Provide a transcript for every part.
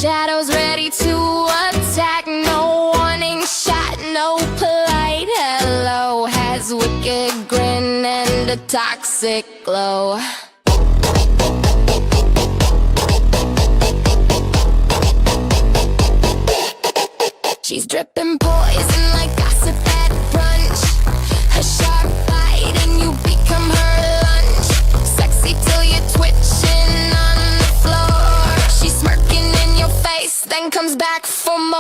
Shadows ready to attack. No warning shot, no polite hello. Has wicked grin and a toxic glow. She's dripping poison like gossip at brunch. A sharp bite and you become her lunch. Sexy till you're twitching on the floor. She's smirking in your face, then comes back for more.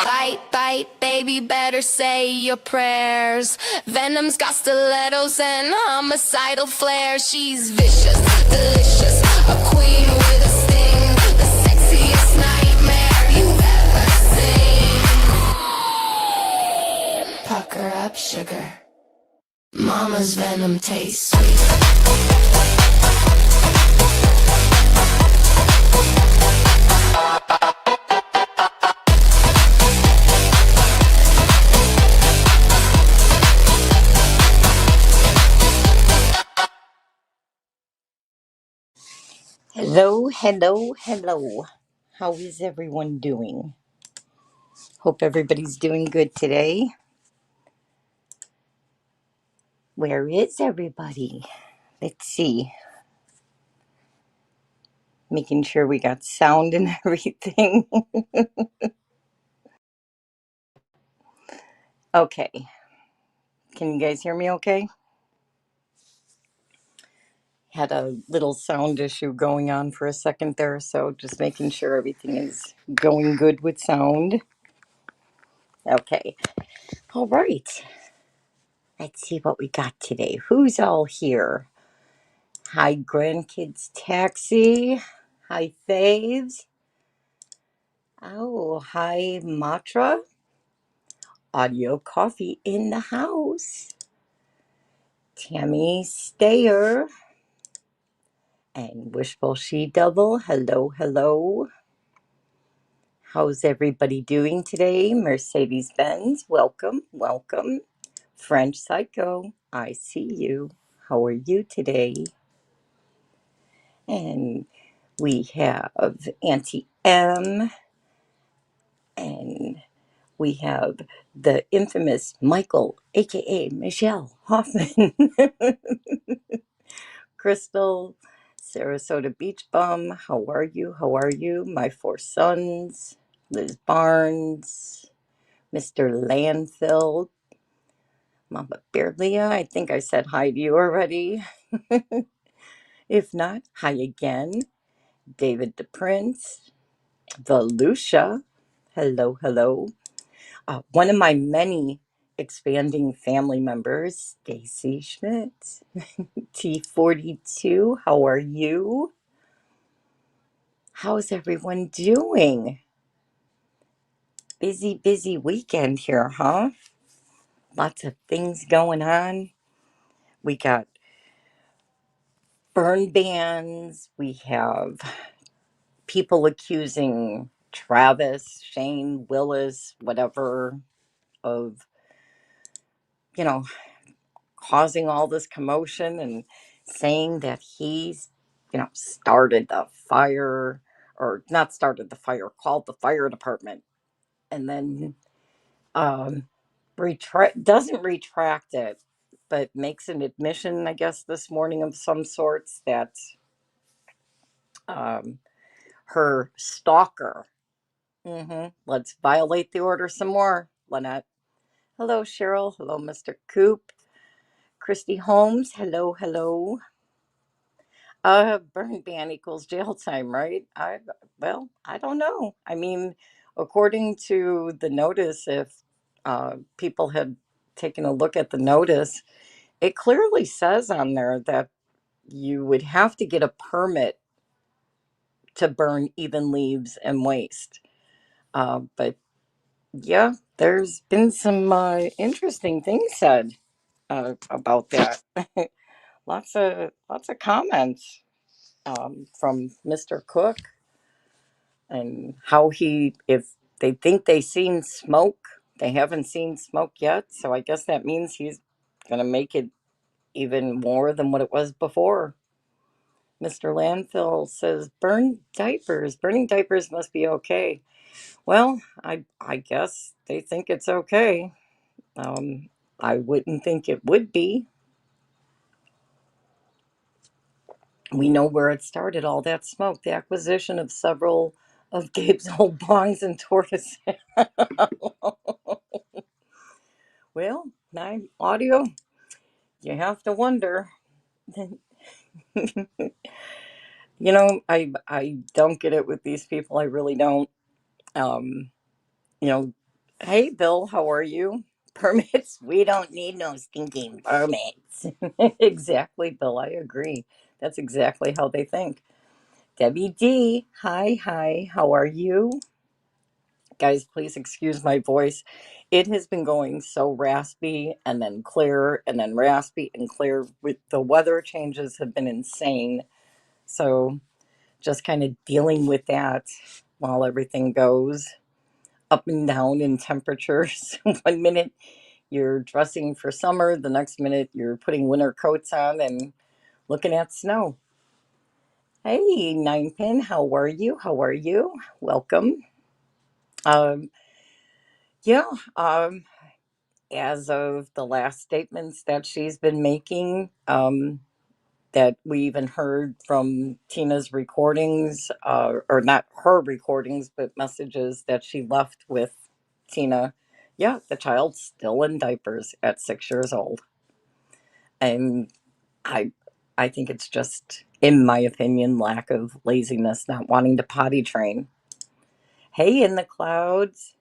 Bite, bite, baby, better say your prayers. Venom's got stilettos and homicidal flair. She's vicious, delicious, a queen with a sting. The sexiest nightmare you've ever seen. Pucker up, sugar. Mama's venom tastes sweet. Hello, hello, hello. How is everyone doing? Hope everybody's doing good today. Where is everybody? Let's see. Making sure we got sound and everything. Okay. Can you guys hear me okay? Had a little sound issue going on for a second there, so just making sure everything is going good with sound. Okay. All right. Let's see what we got today. Who's all here? Hi, Grandkids Taxi. Hi, Faves. Oh, hi, Matra. Audio Coffee in the house. Tammy Stayer. And Wishful She Devil. Hello, hello. How's everybody doing today? Mercedes Benz, welcome, welcome. French Psycho, I see you. How are you today? And we have Auntie M, and we have the infamous Michael, aka Michelle Hoffman, Crystal, Sarasota Beach Bum. How are you? How are you? My four sons, Liz Barnes, Mr. Landfill, Mama Bear Leah. I think I said hi to you already. If not, hi again. David the Prince, Volusia. Hello, hello. One of my many expanding family members, Stacy Schmidt. T42, how are you? How's everyone doing? Busy, busy weekend here, huh? Lots of things going on. We got burn bans. We have people accusing Travis, Shane, Willis, whatever, of, you know, causing all this commotion and saying that he's, started the fire, or not started the fire, called the fire department, and then doesn't retract it, but makes an admission, I guess, this morning of some sorts that um, her stalker. Let's violate the order some more, Lynette. Hello, Cheryl. Hello, Mr. Coop. Christy Holmes. Hello, hello. Burn ban equals jail time, right? I don't know. I mean, according to the notice, if people had taken a look at the notice, it clearly says on there that you would have to get a permit to burn even leaves and waste. But yeah, there's been some interesting things said about that. Lots of comments from Mr. Cook, and how if they think they seen smoke, they haven't seen smoke yet. So I guess that means he's going to make it even more than what it was before. Mr. Landfill says, burn diapers. Burning diapers must be okay. Well, I guess they think it's okay. Um, I wouldn't think it would be. We know where it started, all that smoke, the acquisition of several of Gabe's old bongs and tortoises. Well, audio, you have to wonder. I don't get it with these people. I really don't. Um, you know, hey, Bill, how are you? Permits? We don't need no stinking permits. Exactly, Bill. I agree. That's exactly how they think. Debbie D, hi, hi. How are you? Guys, please excuse my voice. It has been going so raspy and then clear and then raspy and clear. With the weather changes have been insane. So just kind of dealing with that while everything goes up and down in temperatures. One minute you're dressing for summer, the next minute you're putting winter coats on and looking at snow. Hey, Ninepin, how are you? How are you? Welcome. Um, yeah, um, as of the last statements that she's been making, that we even heard from Tina's recordings, or not her recordings, but messages that she left with Tina. Yeah, the child's still in diapers at 6 years old. And I I think it's just, in my opinion, lack of laziness, not wanting to potty train. Hey, in the clouds.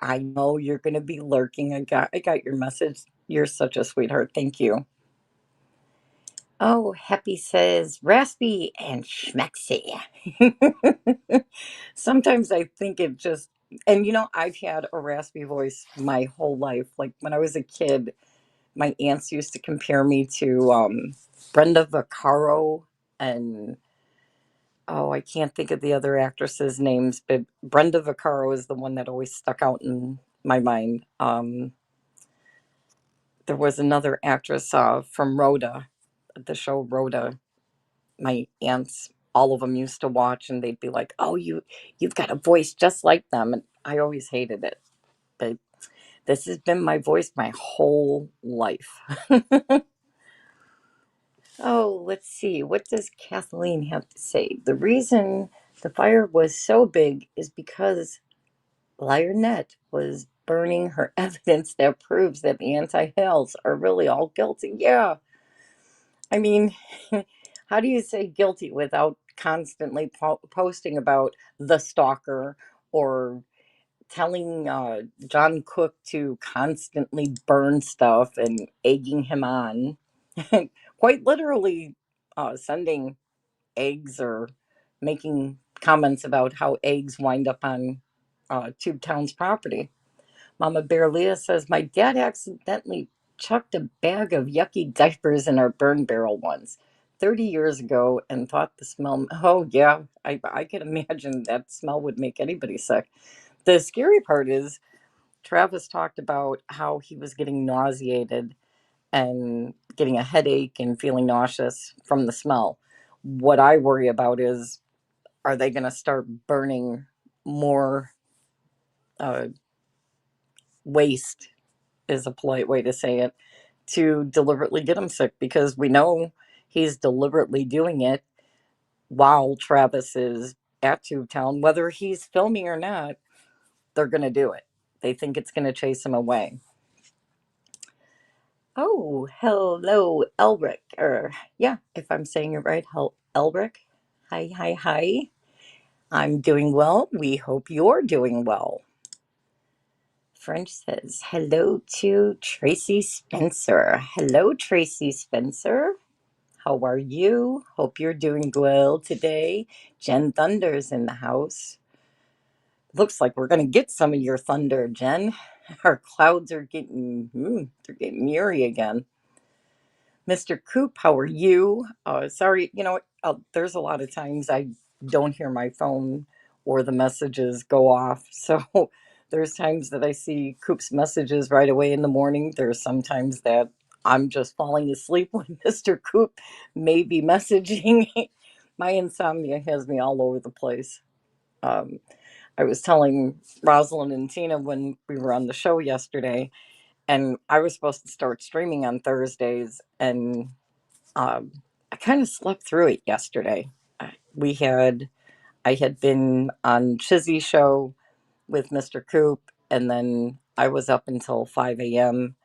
I know you're going to be lurking. I got your message. You're such a sweetheart. Thank you. Oh, Happy says raspy and schmexy. Sometimes I think it just, and I've had a raspy voice my whole life. Like when I was a kid, my aunts used to compare me to Brenda Vaccaro and, oh, I can't think of the other actresses' names, but Brenda Vaccaro is the one that always stuck out in my mind. There was another actress from Rhoda, the show Rhoda. My aunts, all of them used to watch, and they'd be like, "Oh, you've got a voice just like them," and I always hated it. But this has been my voice my whole life. Oh, let's see. What does Kathleen have to say? The reason the fire was so big is because Lionette was burning her evidence that proves that the anti-Hales are really all guilty. Yeah, I mean, how do you say guilty without constantly posting about the stalker or telling John Cook to constantly burn stuff and egging him on? Quite literally sending eggs or making comments about how eggs wind up on Tube Town's property. Mama Bear Leah says, my dad accidentally chucked a bag of yucky diapers in our burn barrel once 30 years ago and thought the smell. Oh, yeah, I can imagine that smell would make anybody sick. The scary part is Travis talked about how he was getting nauseated and getting a headache and feeling nauseous from the smell. What I worry about is, are they going to start burning more uh, waste, is a polite way to say it, to deliberately get him sick? Because we know he's deliberately doing it while Travis is at Tubetown. Whether he's filming or not, they're going to do it. They think it's going to chase him away. Oh, hello, Elric. Yeah, if I'm saying it right, Elric. Hi, hi, hi. I'm doing well. We hope you're doing well. French says hello to Tracy Spencer. Hello, Tracy Spencer. How are you? Hope you're doing well today. Jen Thunder's in the house. Looks like we're gonna get some of your thunder, Jen. Our clouds are they're getting eerie again. Mr. Coop, how are you? Sorry, there's a lot of times I don't hear my phone or the messages go off. So there's times that I see Coop's messages right away in the morning. There's sometimes that I'm just falling asleep when Mr. Coop may be messaging. My insomnia has me all over the place. Um, I was telling Rosalind and Tina when we were on the show yesterday, and I was supposed to start streaming on Thursdays, and um, I kind of slept through it yesterday. We had I had been on Chizzy's show with Mr. Coop, and then I was up until 5 a.m.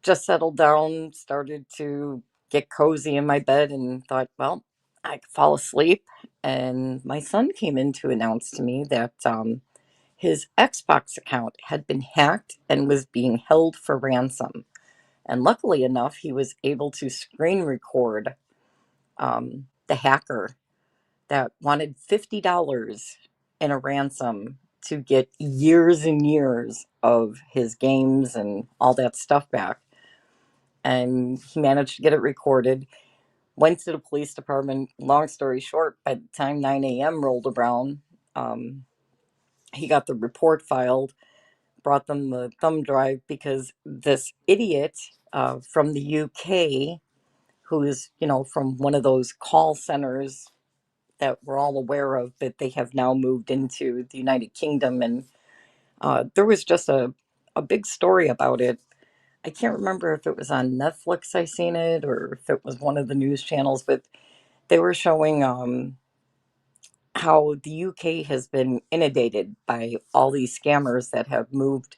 Just settled down, started to get cozy in my bed, and thought, well, I could fall asleep. And my son came in to announce to me that his Xbox account had been hacked and was being held for ransom. And luckily enough, he was able to screen record the hacker that wanted $50 in a ransom to get years and years of his games and all that stuff back. And he managed to get it recorded. Went to the police department. Long story short, by the time 9 a.m. rolled around, um, he got the report filed, brought them the thumb drive because this idiot from the UK, who is, from one of those call centers that we're all aware of, but they have now moved into the United Kingdom. And there was just a big story about it. I can't remember if it was on Netflix I seen it or if it was one of the news channels, but they were showing how the UK has been inundated by all these scammers that have moved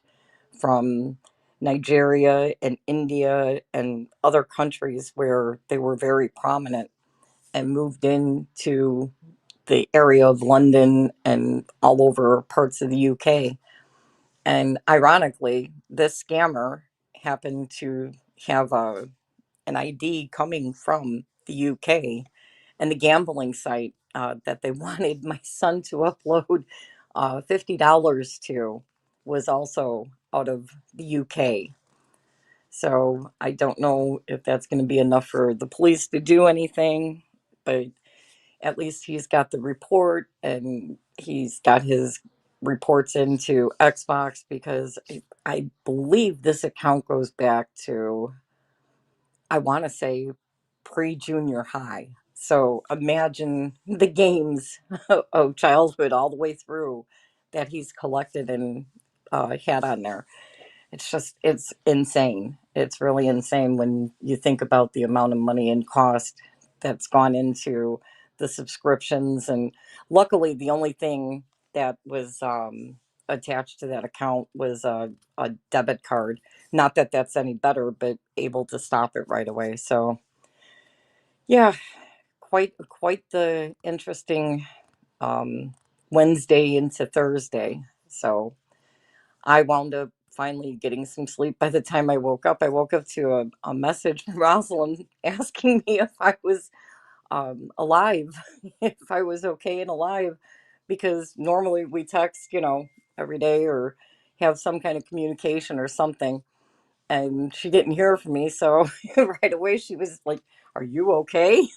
from Nigeria and India and other countries where they were very prominent and moved into the area of London and all over parts of the UK. And ironically, this scammer happened to have an ID coming from the UK, and the gambling site that they wanted my son to upload $50 to was also out of the UK. So I don't know if that's going to be enough for the police to do anything, but at least he's got the report and he's got his reports into Xbox because I believe this account goes back to, I want to say, pre junior high. So imagine the games of childhood all the way through that he's collected and had on there. It's insane. It's really insane when you think about the amount of money and cost that's gone into the subscriptions. And luckily, the only thing that was attached to that account was a debit card. Not that that's any better, but able to stop it right away. So yeah, quite the interesting um, Wednesday into Thursday. So I wound up finally getting some sleep. By the time I woke up to a message from Rosalind asking me if I was alive, if I was okay and alive, because normally we text, every day or have some kind of communication or something. And she didn't hear from me. So right away she was like, "Are you okay?"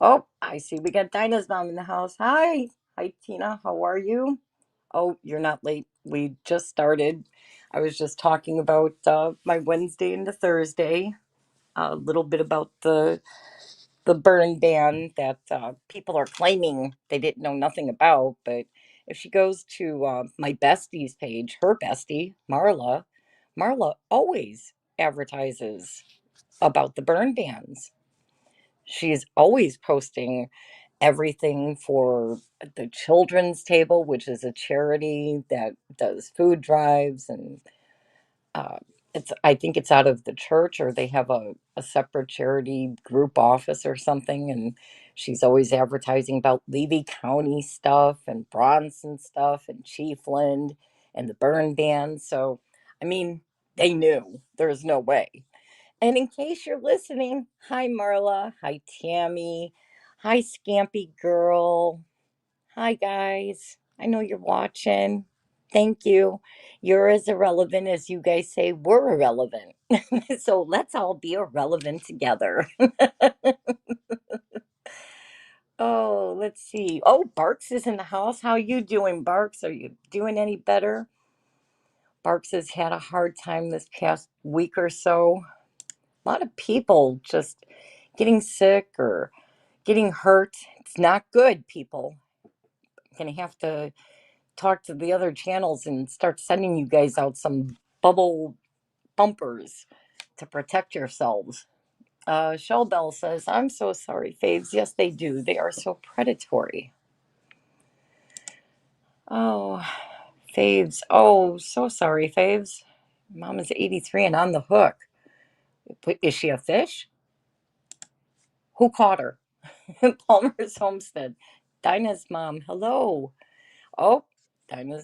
Oh, I see we got Dinah's mom in the house. Hi. Hi, Tina. How are you? Oh, you're not late. We just started. I was just talking about my Wednesday into Thursday, a little bit about the burn ban that people are claiming they didn't know nothing about. But if she goes to my bestie's page, her bestie, Marla always advertises about the burn bans. She's always posting everything for the Children's Table, which is a charity that does food drives. And uh, I think it's out of the church, or they have a separate charity group office or something. And she's always advertising about Levy County stuff and Bronson stuff and Chiefland and the burn ban. So, I mean, they knew there's no way. And in case you're listening, hi Marla, hi Tammy, hi Scampy Girl, hi guys. I know you're watching. Thank you. You're as irrelevant as you guys say we're irrelevant. So let's all be irrelevant together. Oh, let's see. Oh, Barks is in the house. How you doing, Barks? Are you doing any better? Sparks has had a hard time this past week or so. A lot of people just getting sick or getting hurt. It's not good, people. I'm going to have to talk to the other channels and start sending you guys out some bubble bumpers to protect yourselves. Shell Bell says, I'm so sorry, Faves. Yes, they do. They are so predatory. Oh, Faves. Oh, so sorry, Faves. Mom is 83 and on the hook. Is she a fish? Who caught her? Palmer's Homestead. Dinah's mom. Hello. Oh, Dinah.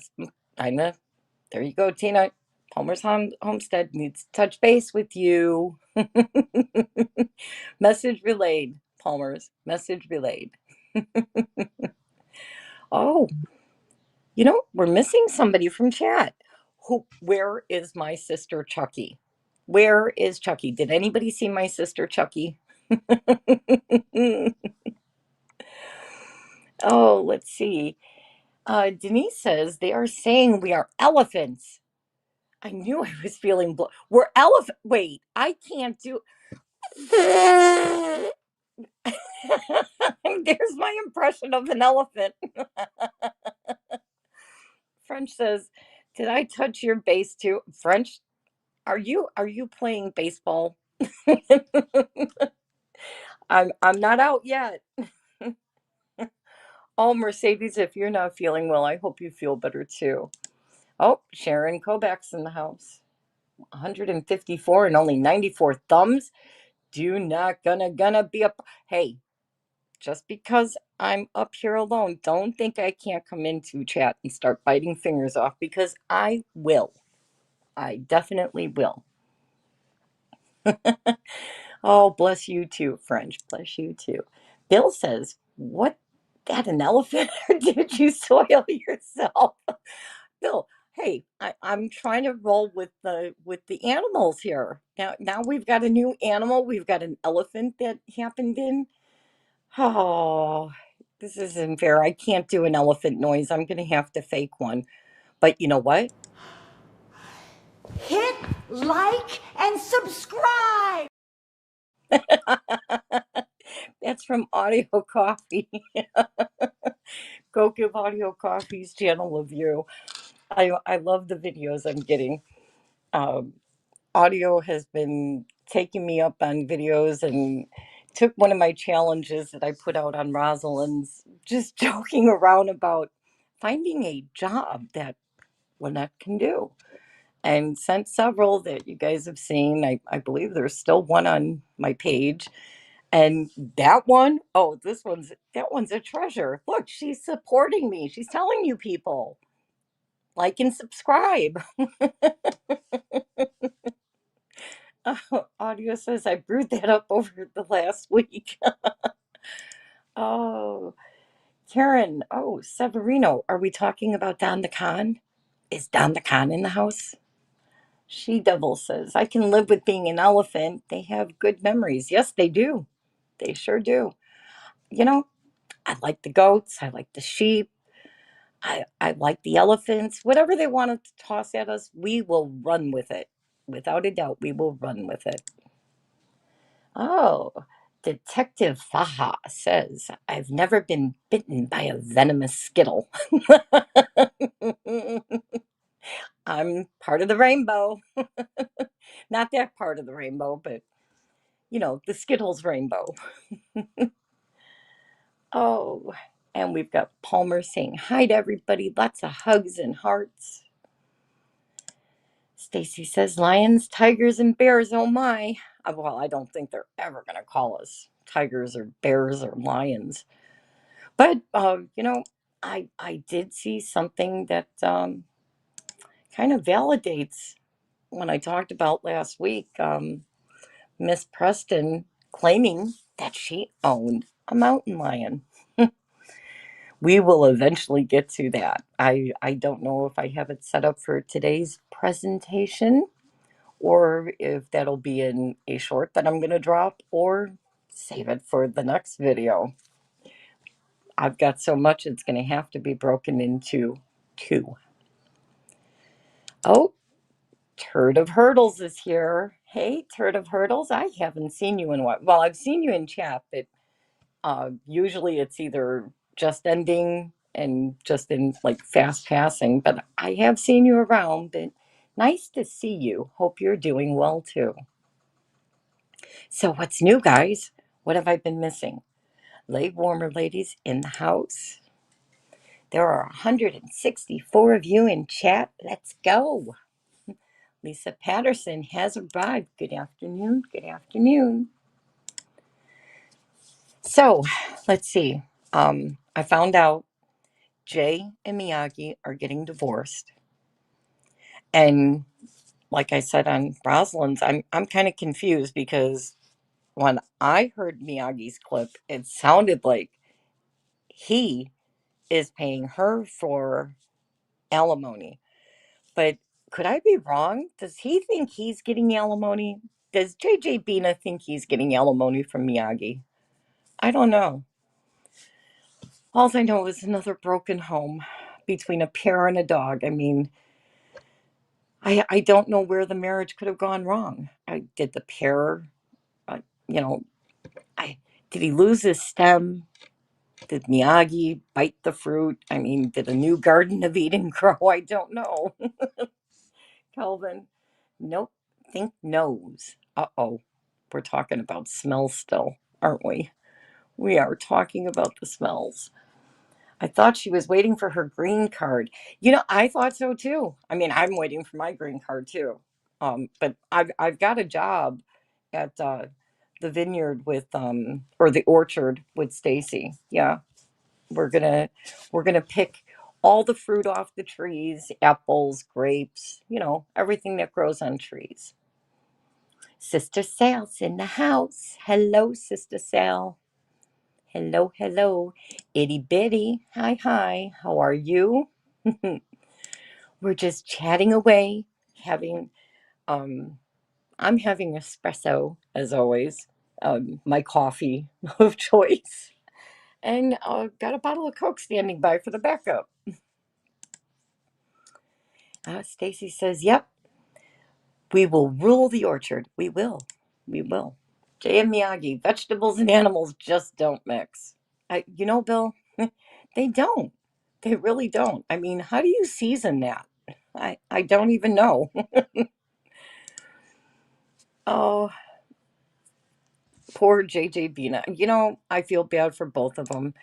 There you go, Tina. Palmer's Homestead needs to touch base with you. Message relayed, Palmer's. Message relayed. Oh, we're missing somebody from chat. Where is my sister Chucky? Where is Chucky? Did anybody see my sister Chucky? Oh, let's see. Denise says they are saying we are elephants. I knew I was feeling we're elephant. Wait, I can't do. There's my impression of an elephant. French says, "Did I touch your bass too?" French, are you playing baseball? I'm not out yet. Oh, Mercedes, if you're not feeling well, I hope you feel better too. Oh, Sharon Kovacs in the house. 154 and only 94 thumbs. Do not gonna be up. Hey, just because I'm up here alone, don't think I can't come into chat and start biting fingers off, because I will. I definitely will. Oh, bless you too, French. Bless you too. Bill says, "What? That an elephant? Or did you soil yourself?" Bill, hey, I'm trying to roll with the animals here. Now we've got a new animal. We've got an elephant that happened in. Oh, this isn't fair. I can't do an elephant noise. I'm gonna have to fake one. But you know what? Hit like and subscribe. That's from Audio Coffee. Go give Audio Coffee's channel a view. I love the videos I'm getting. Um, Audio has been taking me up on videos and took one of my challenges that I put out on Rosalind's, just joking around about finding a job that Lynette can do, and sent several that you guys have seen. I believe there's still one on my page. And that one, oh, that one's a treasure. Look, she's supporting me. She's telling you people, like and subscribe. Audio says I brewed that up over the last week. Oh, Karen. Oh, Severino. Are we talking about Don the Con? Is Don the Con in the house? She Devil says, I can live with being an elephant. They have good memories. Yes, they do. They sure do. You know, I like the goats. I like the sheep. I like the elephants. Whatever they want to toss at us, we will run with it. Without a doubt, we will run with it. Oh, Detective Faha says, I've never been bitten by a venomous skittle. I'm part of the rainbow. Not that part of the rainbow, but the Skittles rainbow. Oh, and we've got Palmer saying hi to everybody. Lots of hugs and hearts. Stacy says lions, tigers, and bears. Oh my. Well, I don't think they're ever going to call us tigers or bears or lions. But, I did see something that kind of validates when I talked about last week. Miss Preston claiming that she owned a mountain lion. We will eventually get to that. I don't know if I have it set up for today's presentation, or if that'll be in a short that I'm going to drop, or save it for the next video. I've got so much, it's going to have to be broken into two. Oh, Turd of Hurdles is here. Hey, Turd of Hurdles, I haven't seen you in what? Well, I've seen you in chat, but usually it's either just ending and just in like fast passing, but I have seen you around, but nice to see you. Hope you're doing well too. So, what's new, guys? What have I been missing? Leg warmer ladies in the house. There are 164 of you in chat. Let's go. Lisa Patterson has arrived. Good afternoon. Good afternoon. So, let's see. I found out Jay and Miyagi are getting divorced. And like I said on Rosalind's, I'm kind of confused because when I heard Miyagi's clip, it sounded like he is paying her for alimony. But could I be wrong? Does he think he's getting alimony? Does JJ Bina think he's getting alimony from Miyagi? I don't know. All I know is another broken home between a pair and a dog. I mean, I don't know where the marriage could have gone wrong. Did the pair, uh, you know, I did he lose his stem? Did Miyagi bite the fruit? I mean, did a new Garden of Eden grow? I don't know. Calvin, nope. Think nose. Uh-oh. We're talking about smells still, aren't we? We are talking about the smells. I thought she was waiting for her green card. I thought so too. I mean, I'm waiting for my green card too. But I've got a job at the vineyard with or the orchard with Stacy. Yeah, we're gonna we're gonna pick all the fruit off the trees, apples, grapes, everything that grows on trees. Sister Sal's in the house. Hello, Sister Sal. Hello, hello. Itty bitty. Hi, hi. How are you? We're just chatting away, having um I'm having espresso as always, my coffee of choice. And got a bottle of Coke standing by for the backup. Stacy says, "Yep, we will rule the orchard. We will. We will." J. M. Miyagi, vegetables and animals just don't mix. Bill, they don't. They really don't. I mean, how do you season that? I don't even know. Oh, poor JJ Bina. I feel bad for both of them.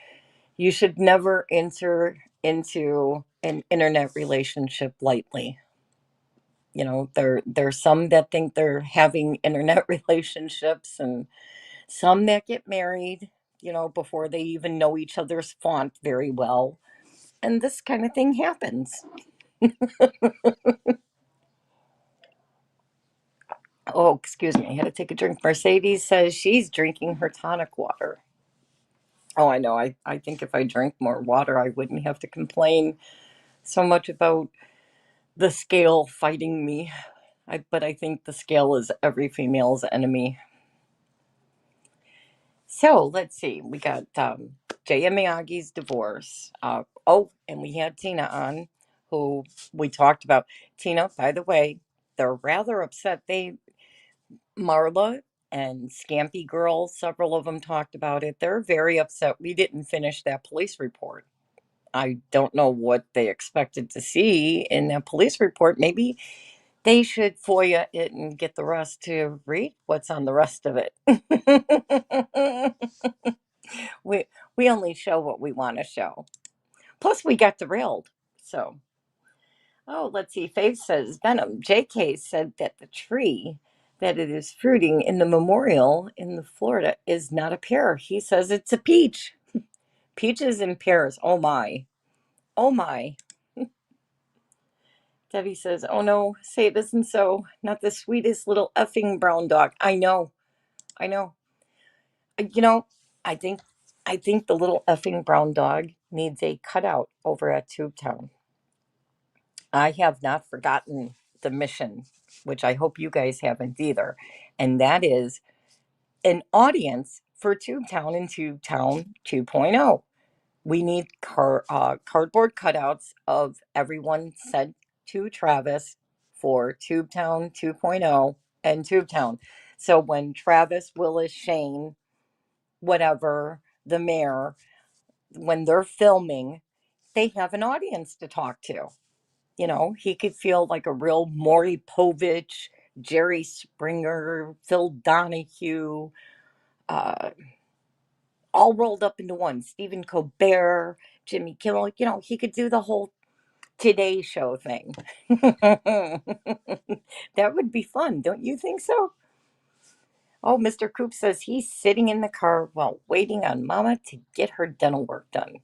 You should never enter into an internet relationship lightly. There's some that think they're having internet relationships and some that get married, before they even know each other's font very well. And this kind of thing happens. Oh, excuse me. I had to take a drink. Mercedes says she's drinking her tonic water. Oh, I know. I think if I drank more water, I wouldn't have to complain so much about the scale fighting me. But I think the scale is every female's enemy. So let's see. We got J.M. Miyagi's divorce. And we had Tina on, who we talked about. Tina, by the way, they're rather upset. Marla and Scampy Girl, several of them talked about it. They're very upset we didn't finish that police report. I don't know what they expected to see in that police report. Maybe they should FOIA it and get the rest to read what's on the rest of it. we we only show what we want to show. Plus, we got derailed. So, let's see. Faith says Venom. JK said that the tree that it is fruiting in the memorial in the Florida is not a pear. He says it's a peach. Peaches and pears. Oh my. Oh my. Debbie says, "Oh no, say it isn't so. Not the sweetest little effing brown dog." I know. I know. You know, I think the little effing brown dog needs a cutout over at Tubetown. I have not forgotten the mission, which I hope you guys haven't either, and that is an audience for Tubetown and Tubetown 2.0. We need cardboard cutouts of everyone sent to Travis for Tubetown 2.0 and Tubetown. So when Travis, Willis, Shane, whatever, the mayor, when they're filming, they have an audience to talk to. You know, he could feel like a real Maury Povich, Jerry Springer, Phil Donahue, uh, all rolled up into one. Stephen Colbert, Jimmy Kimmel. You know, he could do the whole Today Show thing. That would be fun, don't you think so? Oh, Mr. Coop says he's sitting in the car while waiting on Mama to get her dental work done.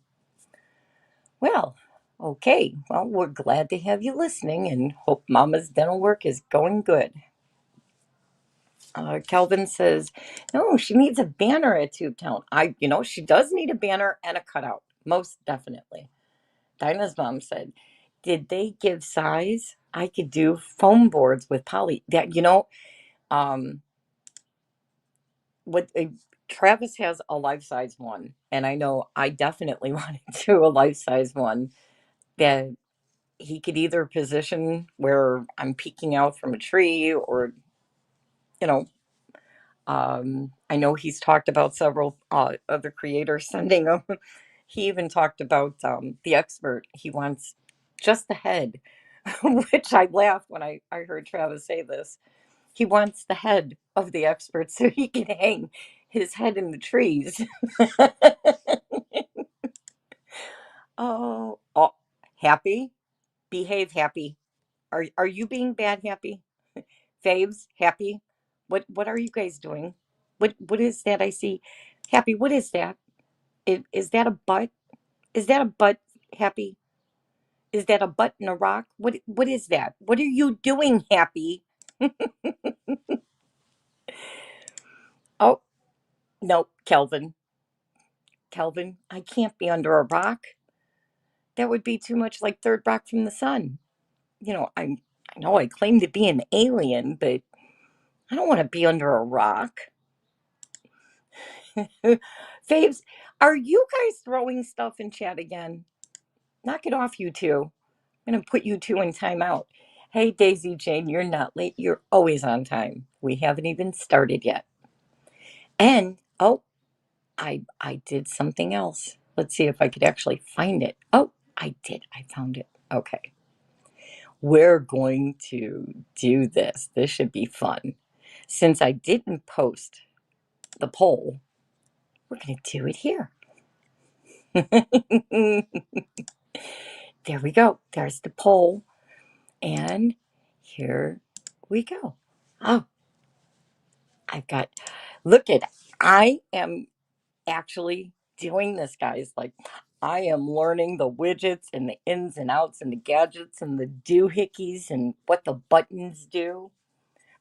Well, okay. Well, we're glad to have you listening and hope Mama's dental work is going good. Kelvin says, no, she needs a banner at Tubetown. She does need a banner and a cutout, most definitely. Dinah's mom said, did they give size? I could do foam boards with poly. Um, what Travis has a life size one, and I know I definitely want to do a life size one that he could either position where I'm peeking out from a tree or, you know, I know he's talked about several other creators sending them. He even talked about the expert. He wants just the head, which I laughed when I heard Travis say this. He wants the head of the expert so he can hang his head in the trees. Oh, happy? Behave, happy. Are you being bad, happy? Faves, happy? What are you guys doing? What is that I see? Happy, what is that? Is that a butt? Is that a butt, happy? Is that a butt in a rock? What is that? What are you doing, happy? Oh, no, Kelvin. Kelvin, I can't be under a rock. That would be too much like Third Rock from the Sun. I know I claim to be an alien, but I don't want to be under a rock. Faves, are you guys throwing stuff in chat again? Knock it off, you two. I'm going to put you two in timeout. Hey, Daisy Jane, you're not late. You're always on time. We haven't even started yet. And, oh, I did something else. Let's see if I could actually find it. Oh, I did. I found it. Okay. We're going to do this. This should be fun. Since I didn't post the poll, we're going to do it here. There we go. There's the poll. And here we go. Oh, look at, I am actually doing this, guys. Like, I am learning the widgets and the ins and outs and the gadgets and the doohickeys and what the buttons do.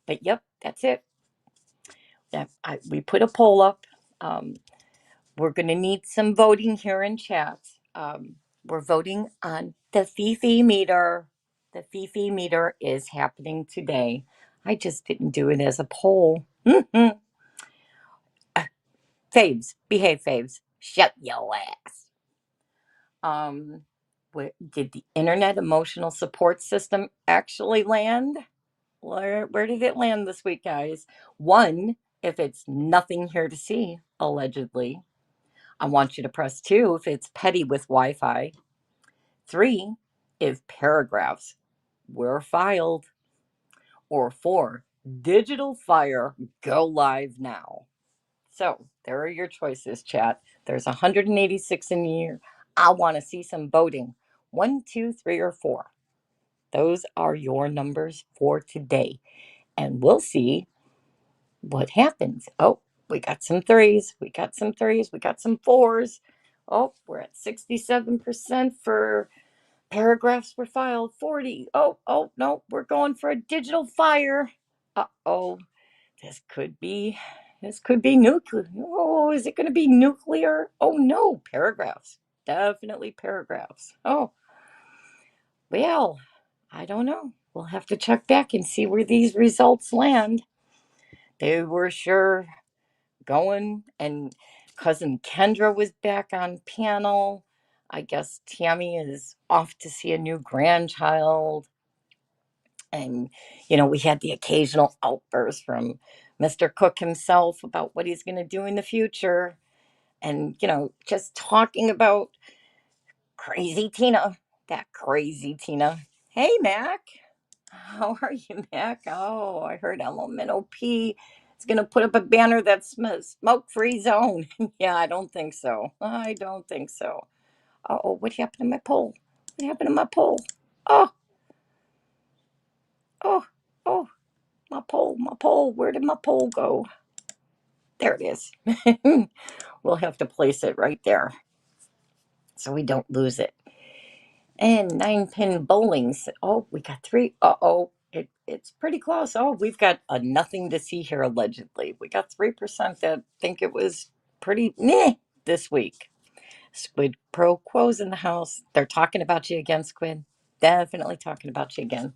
But yep, that's it. We put a poll up. Um, we're going to need some voting here in chat. We're voting on the Fifi meter. The Fifi meter is happening today. I just didn't do it as a poll. Faves, behave, Faves. Shut your ass. Um, did the Internet Emotional Support System actually land? Where did it land this week, guys? One, if it's nothing here to see, allegedly. I want you to press 2 if it's petty with Wi-Fi. 3, if paragraphs were filed. Or 4, digital fire, go live now. So there are your choices, chat. There's 186 in the year. I want to see some voting. 1, 2, 3, or 4. Those are your numbers for today. And we'll see what happens. Oh, we got some threes. We got some threes. We got some fours. Oh, we're at 67% for paragraphs were filed. 40. Oh, no, we're going for a digital fire. Uh-oh. This could be nuclear. Oh, is it going to be nuclear? Oh, no, paragraphs. Definitely paragraphs. Oh, well, I don't know. We'll have to check back and see where these results land. They were sure going, and cousin Kendra was back on panel. I guess Tammy is off to see a new grandchild. And, we had the occasional outburst from Mr. Cook himself about what he's going to do in the future. And, just talking about crazy Tina, that crazy Tina. Hey, Mac. How are you, Mac? Oh, I heard Elemental P is going to put up a banner that's smoke free zone. Yeah, I don't think so. I don't think so. Oh, what happened to my poll? What happened to my poll? Oh, oh, oh, my poll, my poll. Where did my poll go? There it is. We'll have to place it right there so we don't lose it. And 9-pin bowlings. Oh, we got 3. Uh-oh. It's pretty close. Oh, we've got a nothing to see here, allegedly. We got 3% that think it was pretty meh this week. Squid Pro Quo's in the house. They're talking about you again, Squid. Definitely talking about you again.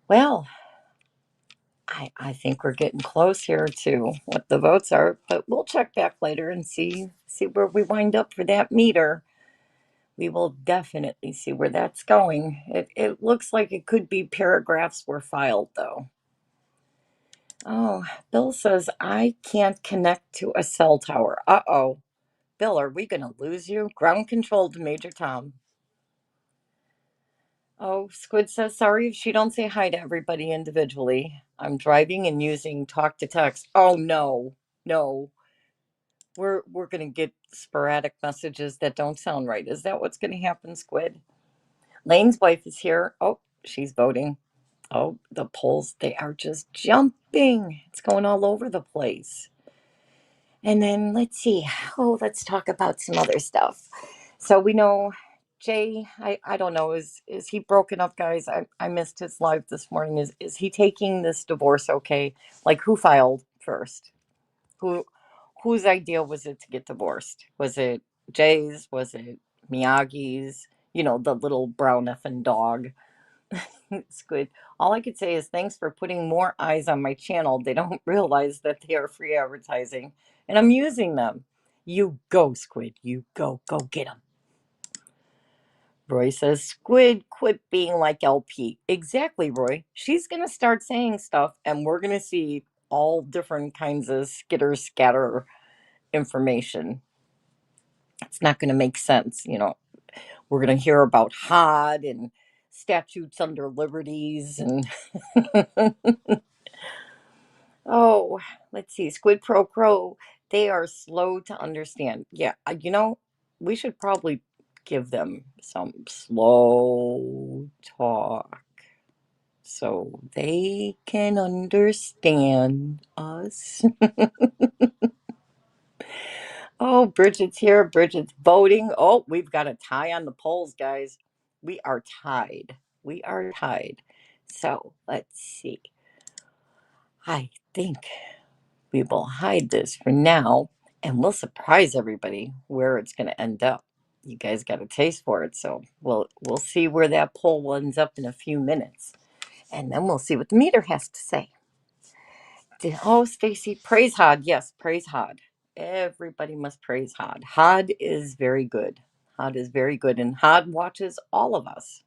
Well, I think we're getting close here to what the votes are, but we'll check back later and see where we wind up for that meter. We will definitely see where that's going. It looks like it could be paragraphs were filed, though. Oh, Bill says, I can't connect to a cell tower. Uh-oh. Bill, are we going to lose you? Ground control to Major Tom. Oh, Squid says, sorry if she don't say hi to everybody individually. I'm driving and using talk to text. Oh, no, no. We're going to get sporadic messages that don't sound right. Is that what's going to happen, Squid? Lane's wife is here. Oh, she's voting. Oh, the polls, they are just jumping. It's going all over the place. And then let's see. Oh, let's talk about some other stuff. So we know Jay, I don't know, is he broken up, guys? I missed his live this morning. Is he taking this divorce okay? Like who filed first? Who whose idea was it to get divorced? Was it Jay's? Was it Miyagi's? The little brown effing dog. Squid. All I could say is thanks for putting more eyes on my channel. They don't realize that they are free advertising, and I'm using them. You go, Squid. You go. Go get them. Roy says, Squid, quit being like LP. Exactly, Roy. She's going to start saying stuff, and we're going to see all different kinds of skitter scatter information. It's not going to make sense. We're going to hear about HOD and statutes under liberties and oh, let's see. Squid Pro Crow, they are slow to understand. Yeah, we should probably give them some slow talk so they can understand us. Oh, Bridget's here. Bridget's voting. Oh, we've got a tie on the polls, guys. We are tied. We are tied. So let's see. I think we will hide this for now and we'll surprise everybody where it's going to end up. You guys got a taste for it, so we'll see where that poll ends up in a few minutes, and then we'll see what the meter has to say. Oh, Stacy, praise Hod. Yes, praise Hod. Everybody must praise Hod. Hod is very good. Hod is very good, and Hod watches all of us.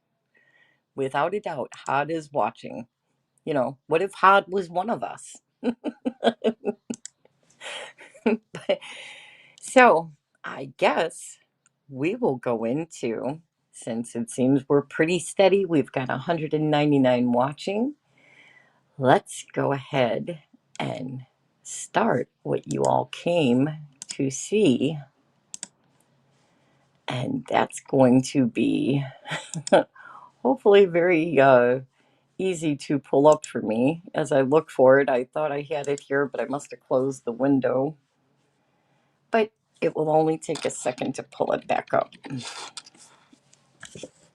Without a doubt, Hod is watching. What if Hod was one of us? So I guess we will go into, since it seems we're pretty steady, we've got 199 watching. Let's go ahead and start what you all came to see. And that's going to be hopefully very easy to pull up for me as I look for it. I thought I had it here, but I must have closed the window. But it will only take a second to pull it back up.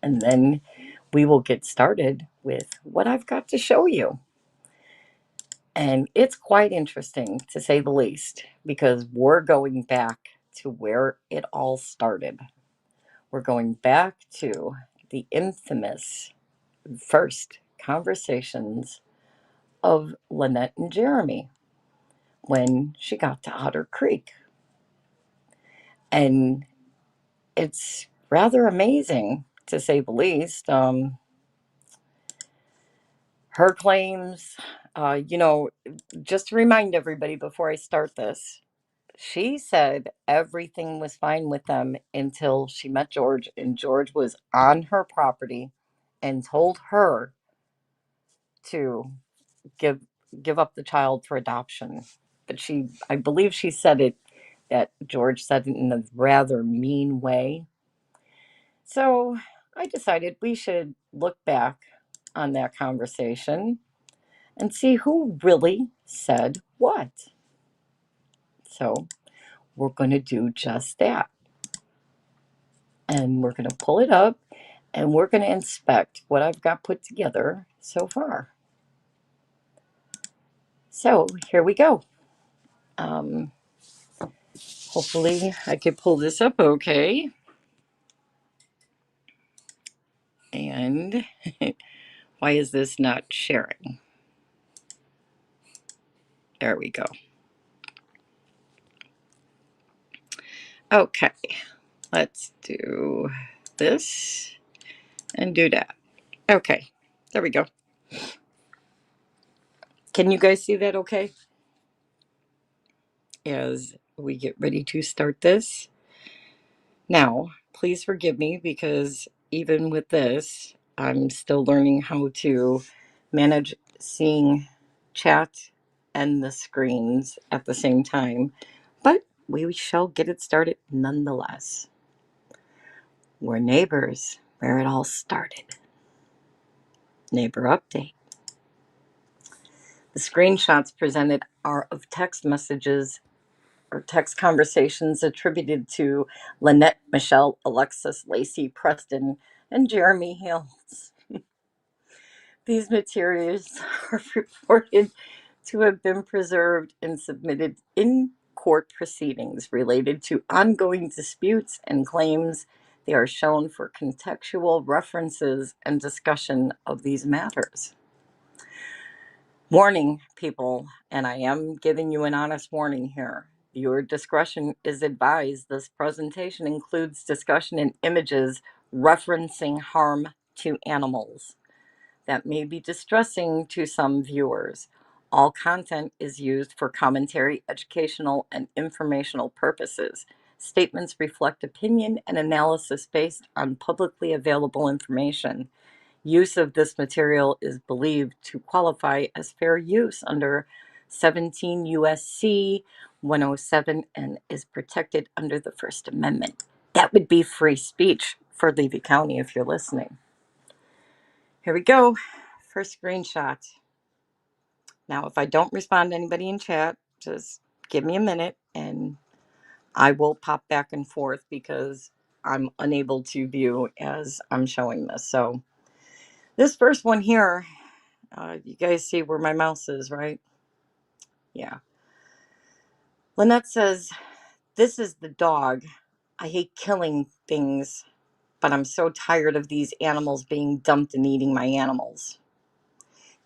And then we will get started with what I've got to show you. And it's quite interesting, to say the least, because we're going back to where it all started. We're going back to the infamous first conversations of Lynette and Jeremy when she got to Otter Creek. And it's rather amazing, to say the least. Her claims, you know, just to remind everybody before I start this, she said everything was fine with them until she met George, and George was on her property and told her to give give up the child for adoption. But I believe she said it that George said it in a rather mean way. So I decided we should look back on that conversation and see who really said what. So we're going to do just that. And we're going to pull it up and we're going to inspect what I've got put together so far. So here we go. Um, Hopefully I could pull this up okay. And why is this not sharing? There we go. Okay, let's do this and do that. Okay, there we go. Can you guys see that okay? As we get ready to start this. Now, please forgive me because even with this, I'm still learning how to manage seeing chat and the screens at the same time. But we shall get it started nonetheless. We're neighbors where it all started. Neighbor update. The screenshots presented are of text messages or text conversations attributed to Lynette, Michelle, Alexis, Lacey, Preston, and Jeremy Hills. These materials are reported to have been preserved and submitted in court proceedings related to ongoing disputes and claims. They are shown for contextual references and discussion of these matters. Warning, people, and I am giving you an honest warning here. Viewer discretion is advised. This presentation includes discussion and images referencing harm to animals that may be distressing to some viewers. All content is used for commentary, educational, and informational purposes. Statements reflect opinion and analysis based on publicly available information. Use of this material is believed to qualify as fair use under 17 USC 107 and is protected under the First Amendment. That would be free speech for Levy County if you're listening. Here we go. First screenshot. Now, if I don't respond to anybody in chat, just give me a minute and I will pop back and forth because I'm unable to view as I'm showing this. So this first one here, you guys see where my mouse is, right? Yeah. Lynette says, "This is the dog. I hate killing things, but I'm so tired of these animals being dumped and eating my animals."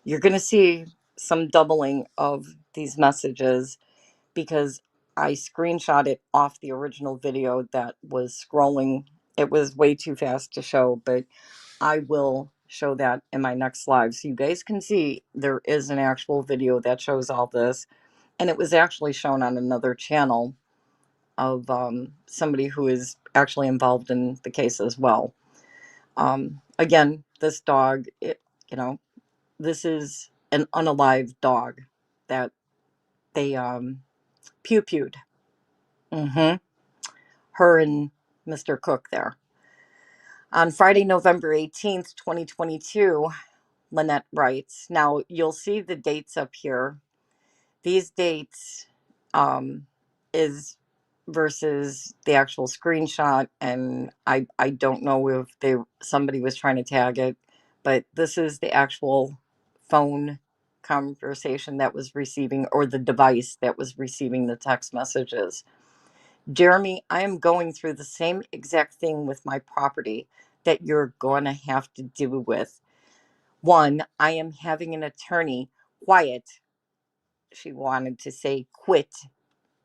You're going to see some doubling of these messages because I screenshot it off the original video that was scrolling. It was way too fast to show, but I will show that in my next live. So you guys can see there is an actual video that shows all this. And it was actually shown on another channel of somebody who is actually involved in the case as well. Again, this dog, you know, this is an unalive dog that they pew-pewed. Her and Mr. Cook there. On Friday, November 18th, 2022, Lynette writes, now you'll see the dates up here. These dates is versus the actual screenshot, and I don't know if somebody was trying to tag it, but this is the actual phone conversation that was receiving, or the device that was receiving the text messages. Jeremy, I am going through the same exact thing with my property that you're going to have to deal with. One, I am having an attorney quiet. She wanted to say quit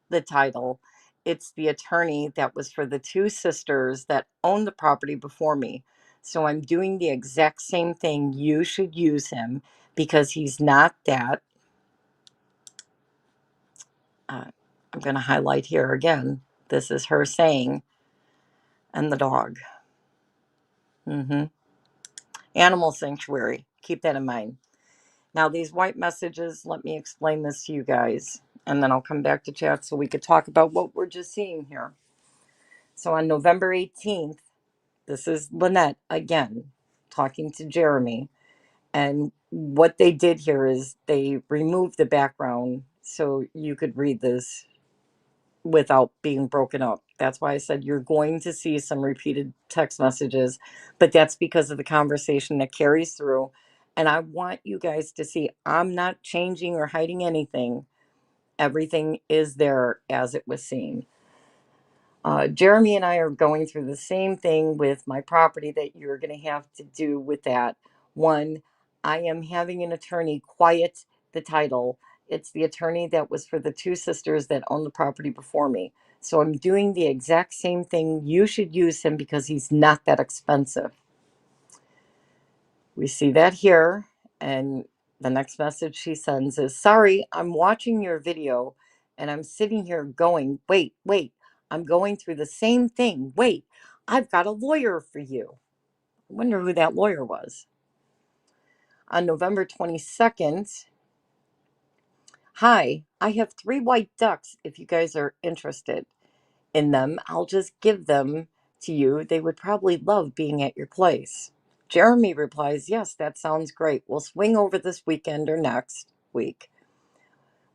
the title. It's the attorney that was for the two sisters that owned the property before me. So I'm doing the exact same thing. You should use him. because he's not that. I'm going to highlight here again. This is her saying, and the dog. Animal sanctuary. Keep that in mind. Now, these white messages, let me explain this to you guys, and then I'll come back to chat so we could talk about what we're just seeing here. So on November 18th, this is Lynette again talking to Jeremy. And what they did here is they removed the background so you could read this without being broken up. That's why I said you're going to see some repeated text messages, but that's because of the conversation that carries through. And I want you guys to see I'm not changing or hiding anything. Everything is there as it was seen. Jeremy and I are going through the same thing with my property that you're going to have to do with that. One, I am having an attorney quiet the title. It's the attorney that was for the two sisters that owned the property before me. So I'm doing the exact same thing. You should use him because he's not that expensive. We see that here. And the next message she sends is, sorry, I'm watching your video and I'm sitting here going, wait, I'm going through the same thing. Wait, I've got a lawyer for you. I wonder who that lawyer was. On November 22nd, hi, I have 3 white ducks. If you guys are interested in them, I'll just give them to you. They would probably love being at your place. Jeremy replies, yes, that sounds great. We'll swing over this weekend or next week.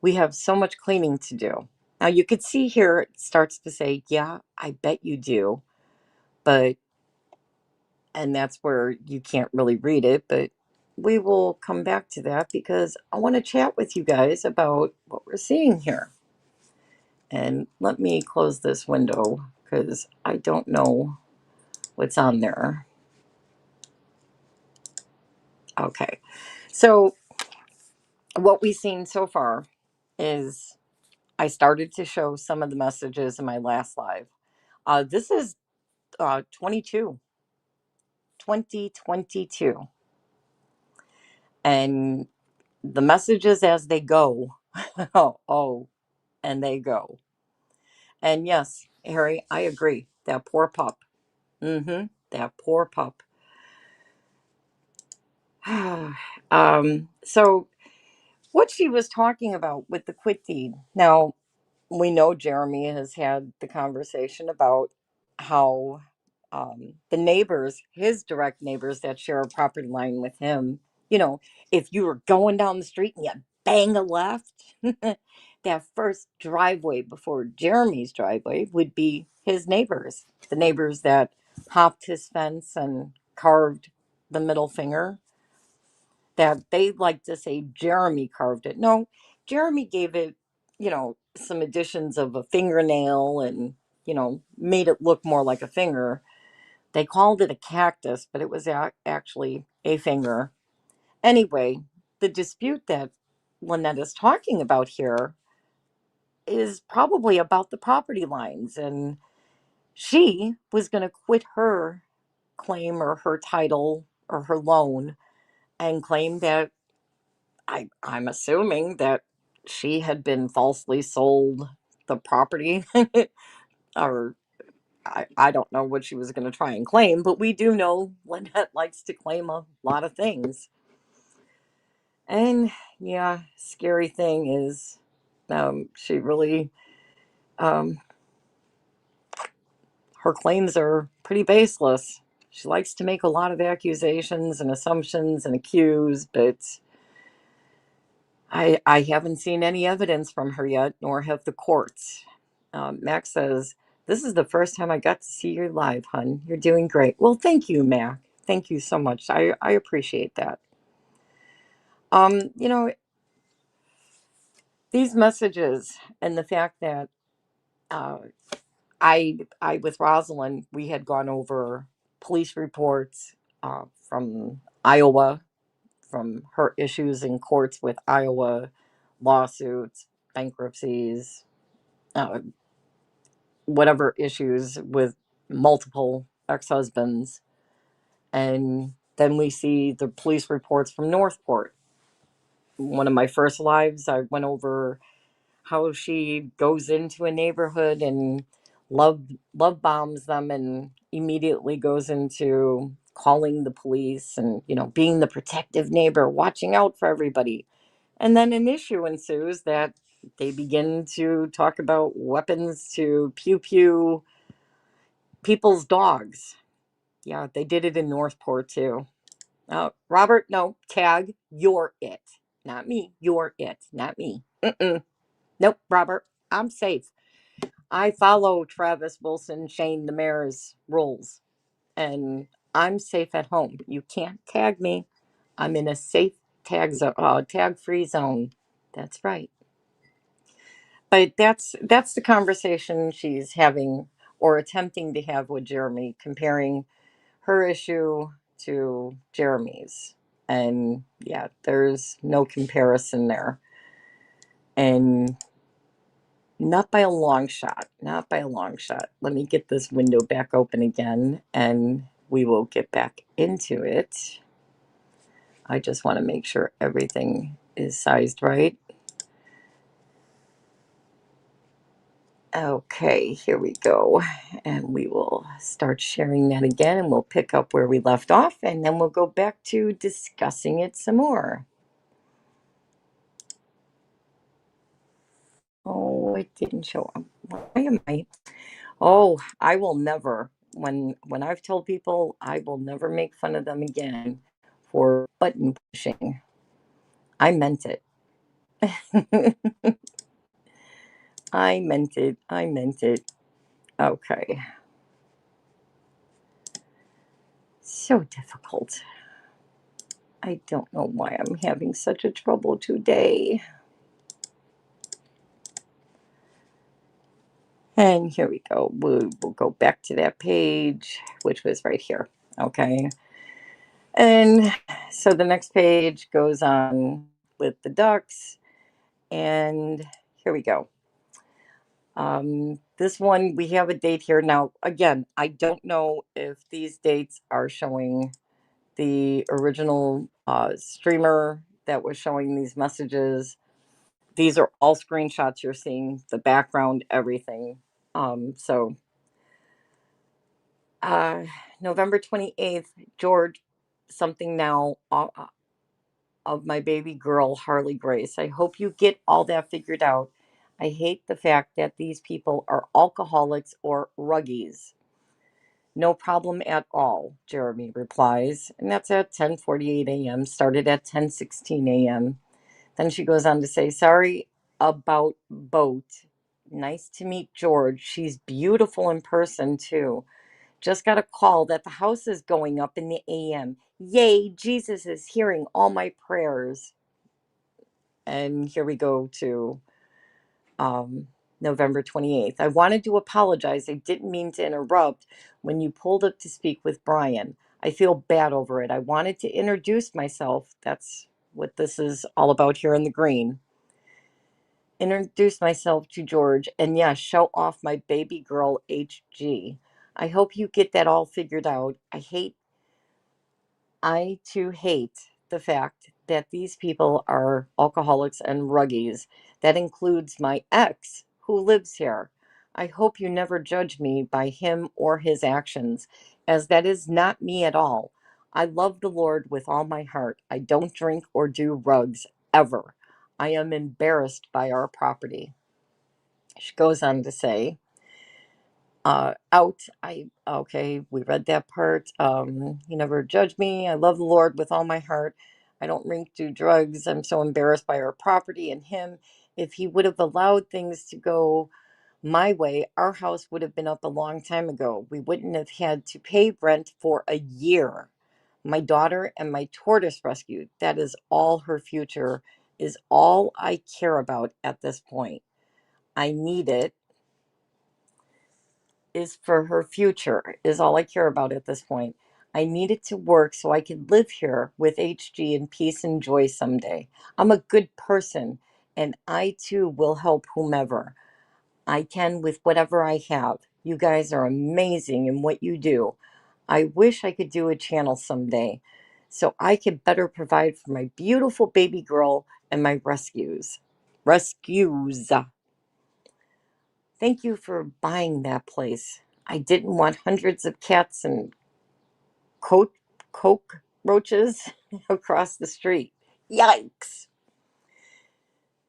We have so much cleaning to do. Now you could see here it starts to say, yeah, I bet you do. But, and that's where you can't really read it, but we will come back to that because I want to chat with you guys about what we're seeing here. And let me close this window because I don't know what's on there. Okay. So what we've seen so far is I started to show some of the messages in my last live. This is 2022. And the messages as they go, and they go. And yes, Harry, I agree. That poor pup. That poor pup. So what she was talking about with the quit deed. Now, we know Jeremy has had the conversation about how the neighbors, his direct neighbors that share a property line with him, if you were going down the street and you bang a left, that first driveway before Jeremy's driveway would be his neighbors, the neighbors that hopped his fence and carved the middle finger, that they like to say Jeremy carved it. No, Jeremy gave it, some additions of a fingernail and, made it look more like a finger. They called it a cactus, but it was actually a finger. Anyway, the dispute that Lynette is talking about here is probably about the property lines. And she was going to quit her claim or her title or her loan and claim that I'm assuming that she had been falsely sold the property, or I don't know what she was going to try and claim, but we do know Lynette likes to claim a lot of things. And yeah, scary thing is she really, um, her claims are pretty baseless. She likes to make a lot of accusations and assumptions and accuse, but I haven't seen any evidence from her yet, nor have the courts. Max says, this is the first time I got to see you live, hun. You're doing great. Well, thank you, Mac. Thank you so much. I appreciate that. You know, these messages and the fact that uh, I with Rosalind, we had gone over police reports from Iowa, from her issues in courts with Iowa lawsuits, bankruptcies, uh, whatever issues with multiple ex-husbands. And then we see the police reports from Northport. one of my first lives, I went over how she goes into a neighborhood and love bombs them and immediately goes into calling the police and, being the protective neighbor, watching out for everybody. And then an issue ensues that they begin to talk about weapons to pew pew people's dogs. Yeah, they did it in Northport too. Robert, no, tag, you're it. Not me. You're it. Not me. Mm-mm. Nope, Robert, I'm safe. I follow Travis Wilson, Shane the Mayor's rules, and I'm safe at home. You can't tag me. I'm in a safe tag free zone. That's right. But that's the conversation she's having or attempting to have with Jeremy, comparing her issue to Jeremy's. And yeah, there's no comparison there. And not by a long shot. Not by a long shot. Let me get this window back open again and we will get back into it. I just want to make sure everything is sized right. Okay, here we go. And we will start sharing that again and we'll pick up where we left off and then we'll go back to discussing it some more. Oh, it didn't show up. Why am I? Oh, I will never. When I've told people I will never make fun of them again for button pushing. I meant it. I meant it. I meant it. Okay. So difficult. I don't know why I'm having such a trouble today. And here we go. We'll go back to that page, which was right here. Okay. And so the next page goes on with the ducks. And here we go. This one, we have a date here. Now, again, I don't know if these dates are showing the original streamer that was showing these messages. These are all screenshots you're seeing, the background, everything. So, uh, November 28th, George, something now of my baby girl, Harley Grace. I hope you get all that figured out. I hate the fact that these people are alcoholics or ruggies. No problem at all, Jeremy replies. And that's at 10:48 a.m., started at 10:16 a.m. Then she goes on to say, sorry about boat. Nice to meet George. She's beautiful in person, too. Just got a call that the house is going up in the AM. Yay, Jesus is hearing all my prayers. And here we go to um, November 28th. I wanted to apologize. I didn't mean to interrupt when you pulled up to speak with Brian. I feel bad over it. I wanted to introduce myself. That's what this is all about here in the green. Introduce myself to George and yes, show off my baby girl HG. I hope you get that all figured out. I too hate the fact that these people are alcoholics and ruggies. That includes my ex who lives here. I hope you never judge me by him or his actions, as that is not me at all. I love the Lord with all my heart. I don't drink or do rugs ever. I am embarrassed by our property. She goes on to say, okay, we read that part. You never judge me. I love the Lord with all my heart. I don't drink, do drugs. I'm so embarrassed by our property and him. If he would have allowed things to go my way, our house would have been up a long time ago. We wouldn't have had to pay rent for a year. My daughter and my tortoise rescued. That is all her future, is all I care about at this point. I need it is for her future, is all I care about at this point. I need it to work so I can live here with HG in peace and joy someday. I'm a good person, and I too will help whomever I can with whatever I have. You guys are amazing in what you do. I wish I could do a channel someday so I could better provide for my beautiful baby girl and my rescues. Rescues. Thank you for buying that place. I didn't want hundreds of cats and coat cockroaches across the street. Yikes.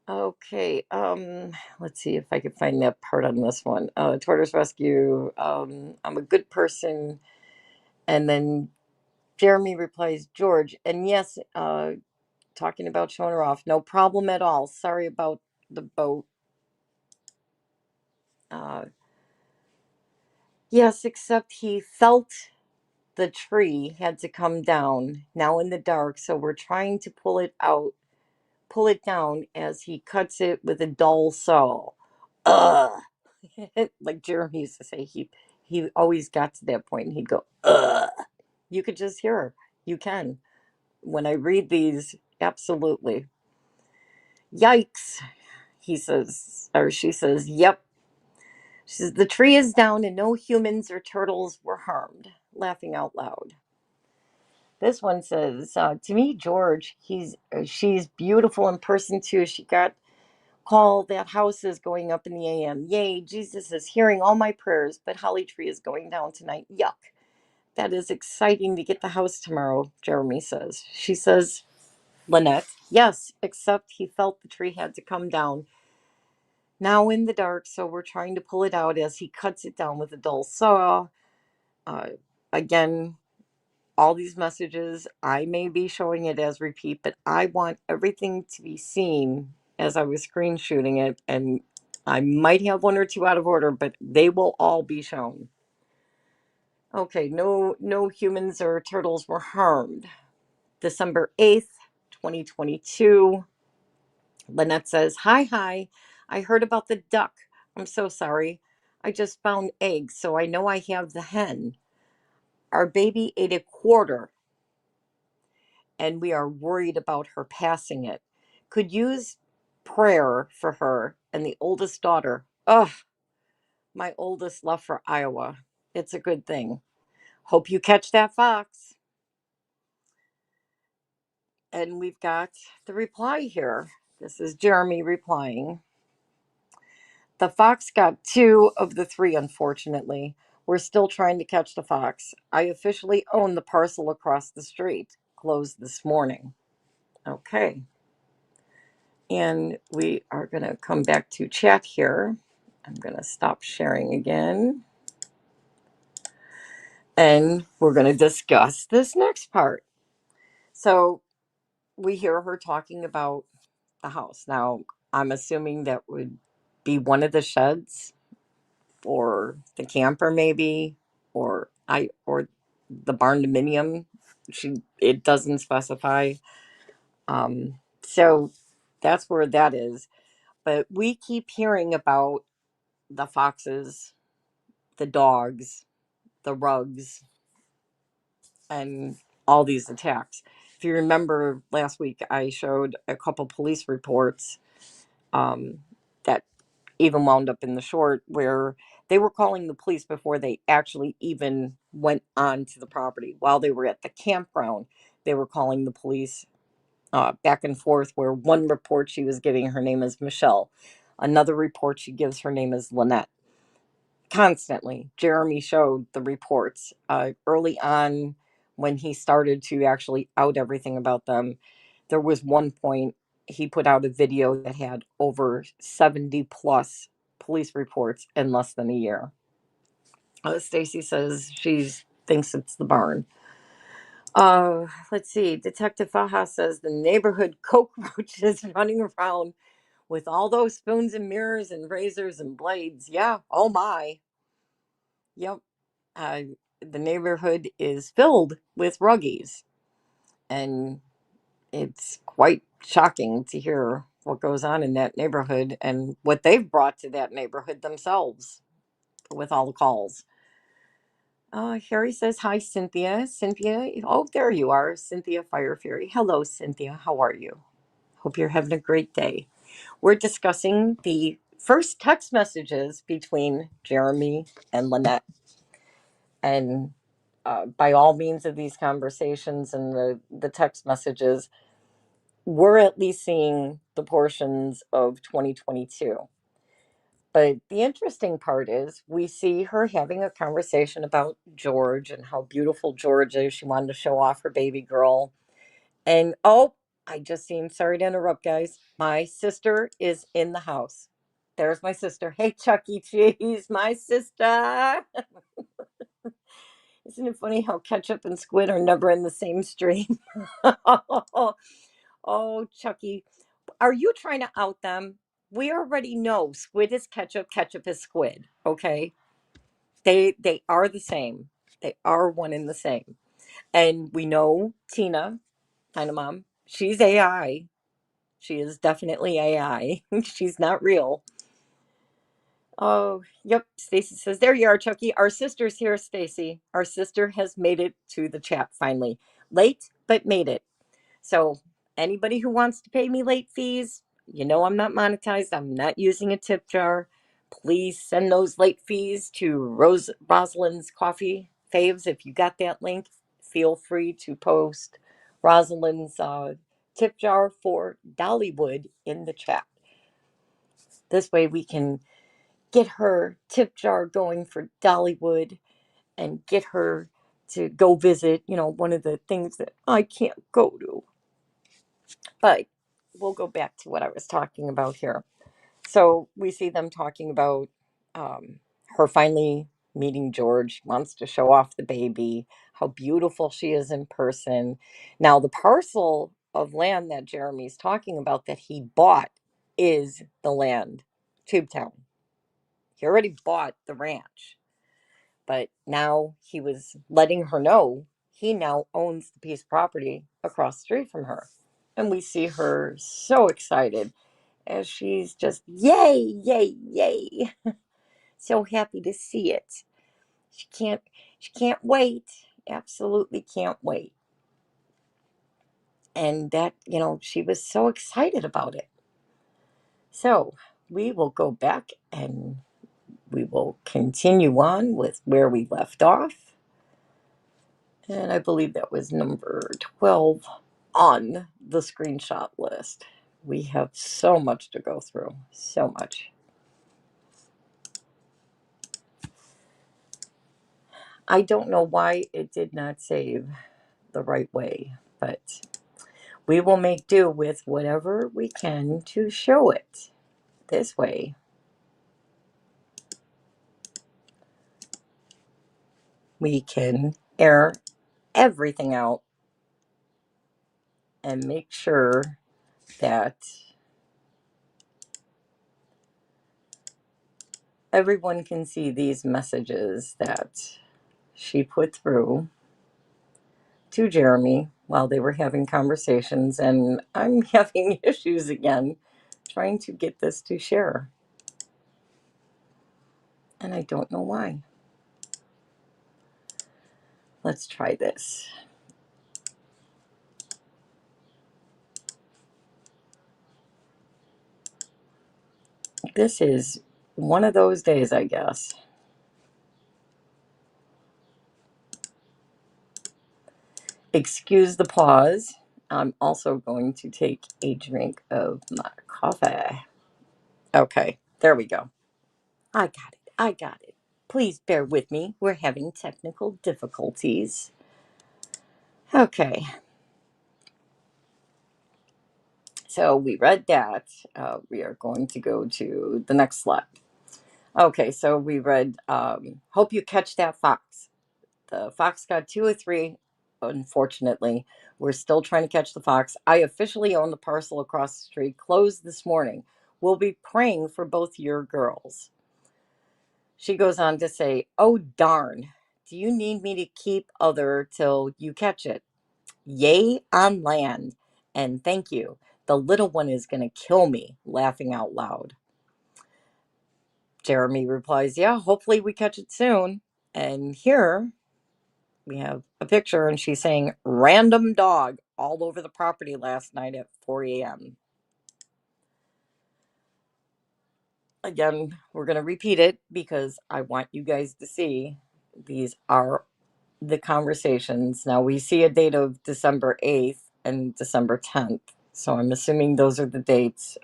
Okay, let's see if I can find that part on this one. Tortoise Rescue, I'm a good person. And then Jeremy replies, George, and yes, talking about showing her off, no problem at all. Sorry about the boat. Uh, yes, except he felt the tree had to come down now in the dark, so we're trying to pull it down as he cuts it with a dull saw. Ugh. Like Jeremy used to say, he always got to that point and he'd go, ugh. You could just hear her. You can. When I read these, absolutely. Yikes, he says, or she says, yep. She says, the tree is down and no humans or turtles were harmed. Laughing out loud. This one says, to me, George, she's beautiful in person too. She got call that house is going up in the AM. Yay, Jesus is hearing all my prayers, but Holly Tree is going down tonight. Yuck. That is exciting to get the house tomorrow, Jeremy says. She says, Lynette, yes, except he felt the tree had to come down. Now in the dark, so we're trying to pull it out as he cuts it down with a dull saw. Uh, again, all these messages, I may be showing it as repeat, but I want everything to be seen as I was screen shooting it. And I might have one or two out of order, but they will all be shown. Okay, no humans or turtles were harmed. December 8th, 2022. Lynette says, hi. I heard about the duck. I'm so sorry. I just found eggs, so I know I have the hen. Our baby ate a quarter, and we are worried about her passing it. Could use prayer for her and the oldest daughter. Ugh, my oldest left for Iowa. It's a good thing. Hope you catch that fox. And we've got the reply here. This is Jeremy replying. The fox got two of the three, unfortunately. We're still trying to catch the fox. I officially own the parcel across the street. Closed this morning. Okay. And we are going to come back to chat here. I'm going to stop sharing again. And we're going to discuss this next part. So we hear her talking about the house. Now, I'm assuming that would be one of the sheds or the camper maybe or the barn dominium. It doesn't specify. So that's where that is. But we keep hearing about the foxes, the dogs, the rugs, and all these attacks. If you remember last week, I showed a couple police reports that even wound up in the short where they were calling the police before they actually even went onto the property. While they were at the campground, they were calling the police back and forth, where one report she was giving her name is Michelle. Another report she gives her name is Lynette. Constantly. Jeremy showed the reports early on when he started to actually out everything about them. There was one point he put out a video that had over 70 plus police reports in less than a year. Stacy says she thinks it's the barn. Let's see. Detective Faha says the neighborhood cockroaches running around with all those spoons and mirrors and razors and blades. Yeah. Oh my. Yep. Uh, the neighborhood is filled with ruggies, and it's quite shocking to hear what goes on in that neighborhood and what they've brought to that neighborhood themselves with all the calls. Harry says, hi, Cynthia. Cynthia, oh, there you are, Cynthia Fire Fury. Hello, Cynthia. How are you? Hope you're having a great day. We're discussing the first text messages between Jeremy and Lynette. And by all means of these conversations and the text messages, we're at least seeing the portions of 2022. But the interesting part is we see her having a conversation about George and how beautiful George is. She wanted to show off her baby girl. And oh, I just seen, sorry to interrupt, guys. My sister is in the house. There's my sister. Hey, Chuck E. Cheese, my sister. Isn't it funny how ketchup and squid are never in the same stream? Oh, Chucky, are you trying to out them? We already know squid is ketchup, ketchup is squid. Okay, they are the same. They are one and the same. And we know Tina, kind mom. She's AI. She is definitely AI. She's not real. Oh, yep. Stacy says, "There you are, Chucky. Our sister's here, Stacy. Our sister has made it to the chat finally. Late, but made it. So, anybody who wants to pay me late fees, you know I'm not monetized. I'm not using a tip jar. Please send those late fees to Rosalind's Coffee Faves. If you got that link, feel free to post Rosalind's tip jar for Dollywood in the chat. This way we can get her tip jar going for Dollywood and get her to go visit, one of the things that I can't go to. But we'll go back to what I was talking about here. So we see them talking about her finally meeting George, wants to show off the baby, how beautiful she is in person. Now, the parcel of land that Jeremy's talking about that he bought is the land, Tubetown. He already bought the ranch, but now he was letting her know he now owns the piece of property across the street from her. And we see her so excited as she's just, yay, yay, yay. So happy to see it. She can't she can't wait. Absolutely can't wait. And that, she was so excited about it. So we will go back and we will continue on with where we left off. And I believe that was number 12 on the screenshot list. We have so much to go through. So much. I don't know why it did not save the right way, but we will make do with whatever we can to show it this way. We can air everything out and make sure that everyone can see these messages that she put through to Jeremy while they were having conversations. And I'm having issues again trying to get this to share. And I don't know why. Let's try this. This is one of those days, I guess. Excuse the pause. I'm also going to take a drink of my coffee. Okay, there we go. I got it. I got it. Please bear with me. We're having technical difficulties. Okay, so we read that. We are going to go to the next slide. Okay, so we read, hope you catch that fox. The fox got 2 or 3. Unfortunately, we're still trying to catch the fox. I officially own the parcel across the street, closed this morning. We'll be praying for both your girls. She goes on to say, oh, darn. Do you need me to keep other till you catch it? Yay on land. And thank you. The little one is going to kill me, laughing out loud. Jeremy replies, yeah, hopefully we catch it soon. And here we have a picture, and she's saying, random dog all over the property last night at 4 a.m. Again, we're going to repeat it because I want you guys to see these are the conversations. Now we see a date of December 8th and December 10th. So I'm assuming those are the dates.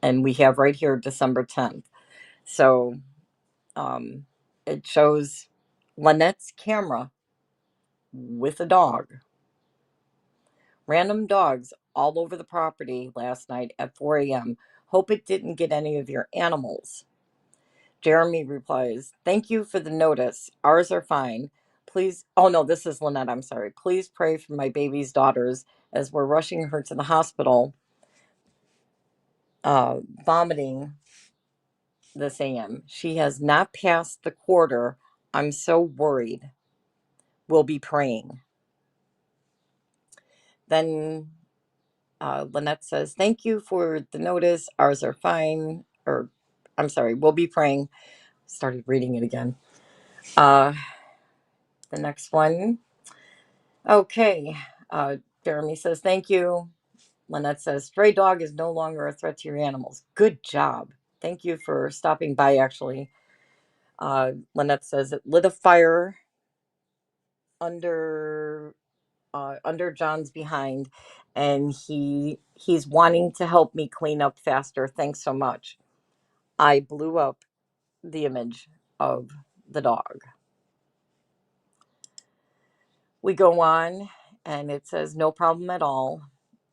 And we have right here December 10th. So um, it shows Lynette's camera with a dog. Random dogs all over the property last night at 4 a.m. Hope it didn't get any of your animals. Jeremy replies, "Thank you for the notice. Ours are fine. Please," oh no, this is Lynette, I'm sorry. "Please pray for my baby's daughters as we're rushing her to the hospital, vomiting this AM. She has not passed the quarter. I'm so worried. We'll be praying." Then Lynette says, "Thank you for the notice. Ours are fine." Or, I'm sorry, "We'll be praying." Started reading it again. Uh, the next one. Okay. Jeremy says, "Thank you." Lynette says, "Stray dog is no longer a threat to your animals. Good job. Thank you for stopping by, actually." Lynette says, "It lit a fire under under John's behind, and he's wanting to help me clean up faster. Thanks so much." I blew up the image of the dog. We go on, and it says, "No problem at all."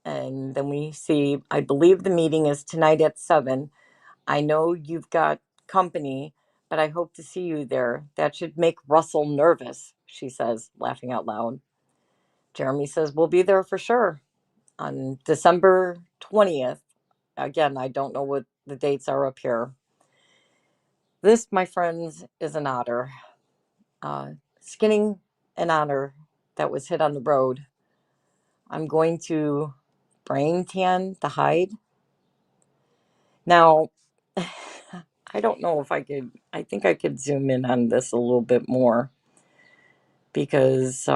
And then we see, "I believe the meeting is tonight at 7. I know you've got company, but I hope to see you there. That should make Russell nervous," she says, laughing out loud. Jeremy says, "We'll be there for sure on December 20th. Again, I don't know what the dates are up here. This, my friends, is an otter. Skinning an otter that was hit on the road. I'm going to brain tan the hide. Now, I don't know if I could, I think I could zoom in on this a little bit more because,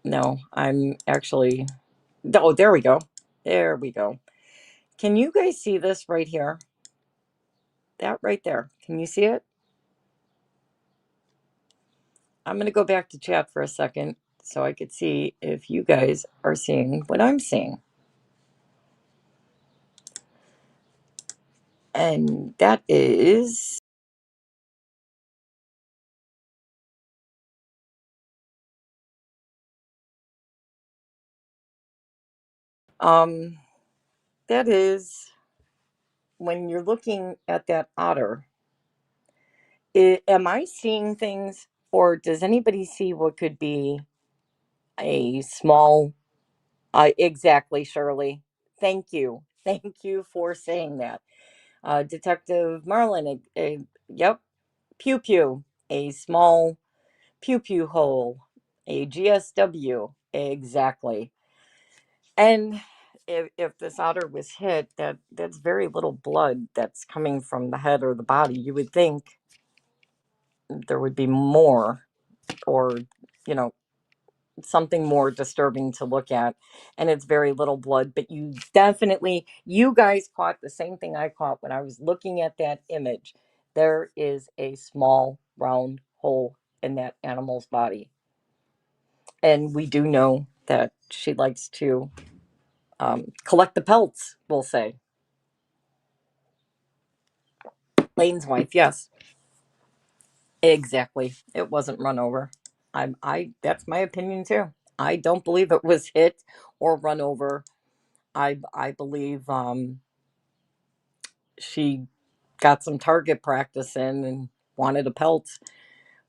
no, I'm actually, oh, there we go. There we go. Can you guys see this right here? That right there. Can you see it? I'm going to go back to chat for a second so I could see if you guys are seeing what I'm seeing. And that is, um, that is when you're looking at that otter, am I seeing things, or does anybody see what could be a small, exactly, Shirley. Thank you. Thank you for saying that. Detective Marlin, yep, pew pew, a small pew pew hole, a GSW, exactly. And if this otter was hit, that's very little blood that's coming from the head or the body. You would think there would be more, or, you know, something more disturbing to look at, and it's very little blood. But you definitely, you guys caught the same thing I caught when I was looking at that image. There is a small round hole in that animal's body, and we do know that she likes to collect the pelts, we'll say. Lane's wife, yes, exactly. It wasn't run over. I that's my opinion too. I don't believe it was hit or run over. I believe she got some target practice in and wanted a pelt.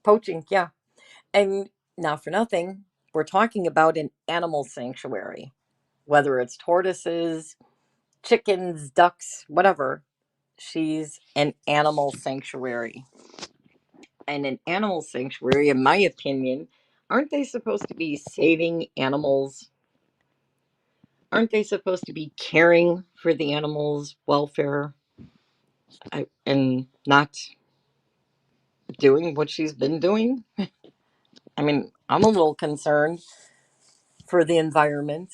Poaching, yeah. And not for nothing, we're talking about an animal sanctuary. Whether it's tortoises, chickens, ducks, whatever, she's an animal sanctuary. And an animal sanctuary, in my opinion, aren't they supposed to be saving animals? Aren't they supposed to be caring for the animals' welfare, and not doing what she's been doing? I mean, I'm a little concerned for the environment.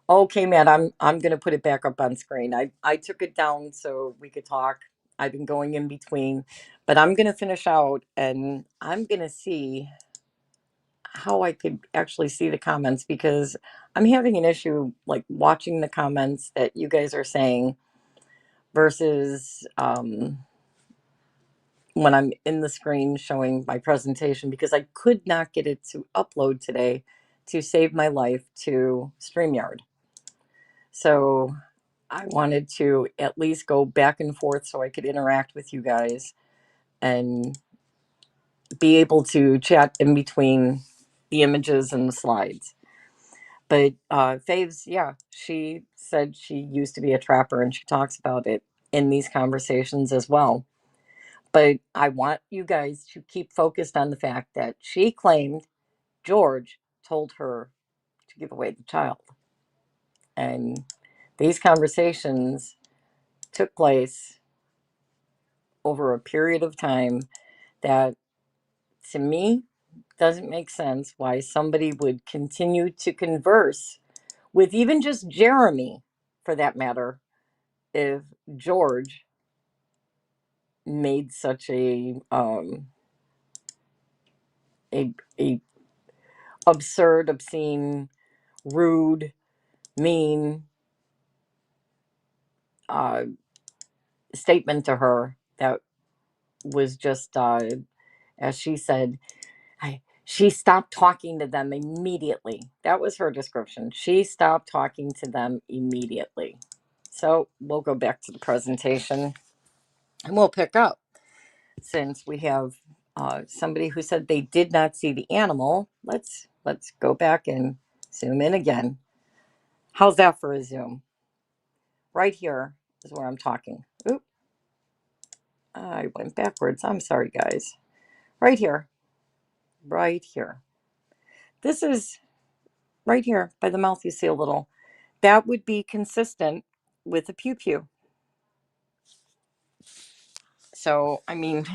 Okay, Matt, I'm gonna put it back up on screen. I took it down so we could talk. I've been going in between, but I'm gonna finish out and I'm gonna see how I could actually see the comments, because I'm having an issue like watching the comments that you guys are saying versus when I'm in the screen showing my presentation, because I could not get it to upload today to save my life to StreamYard. So I wanted to at least go back and forth so I could interact with you guys and be able to chat in between the images and the slides. But Faves, yeah, she said she used to be a trapper, and she talks about it in these conversations as well. But I want you guys to keep focused on the fact that she claimed George told her to give away the child. And these conversations took place over a period of time that, to me, doesn't make sense why somebody would continue to converse with even just Jeremy, for that matter, if George made such a absurd, obscene, rude, mean uh, statement to her that was just, as she said, she stopped talking to them immediately. That was her description. She stopped talking to them immediately. So we'll go back to the presentation and we'll pick up, since we have somebody who said they did not see the animal. Let's go back and zoom in again. How's that for a zoom? Right here is where I'm talking. Oop, I went backwards. I'm sorry, guys. Right here, right here. This is right here by the mouth. You see a little. That would be consistent with a pew pew. So I mean,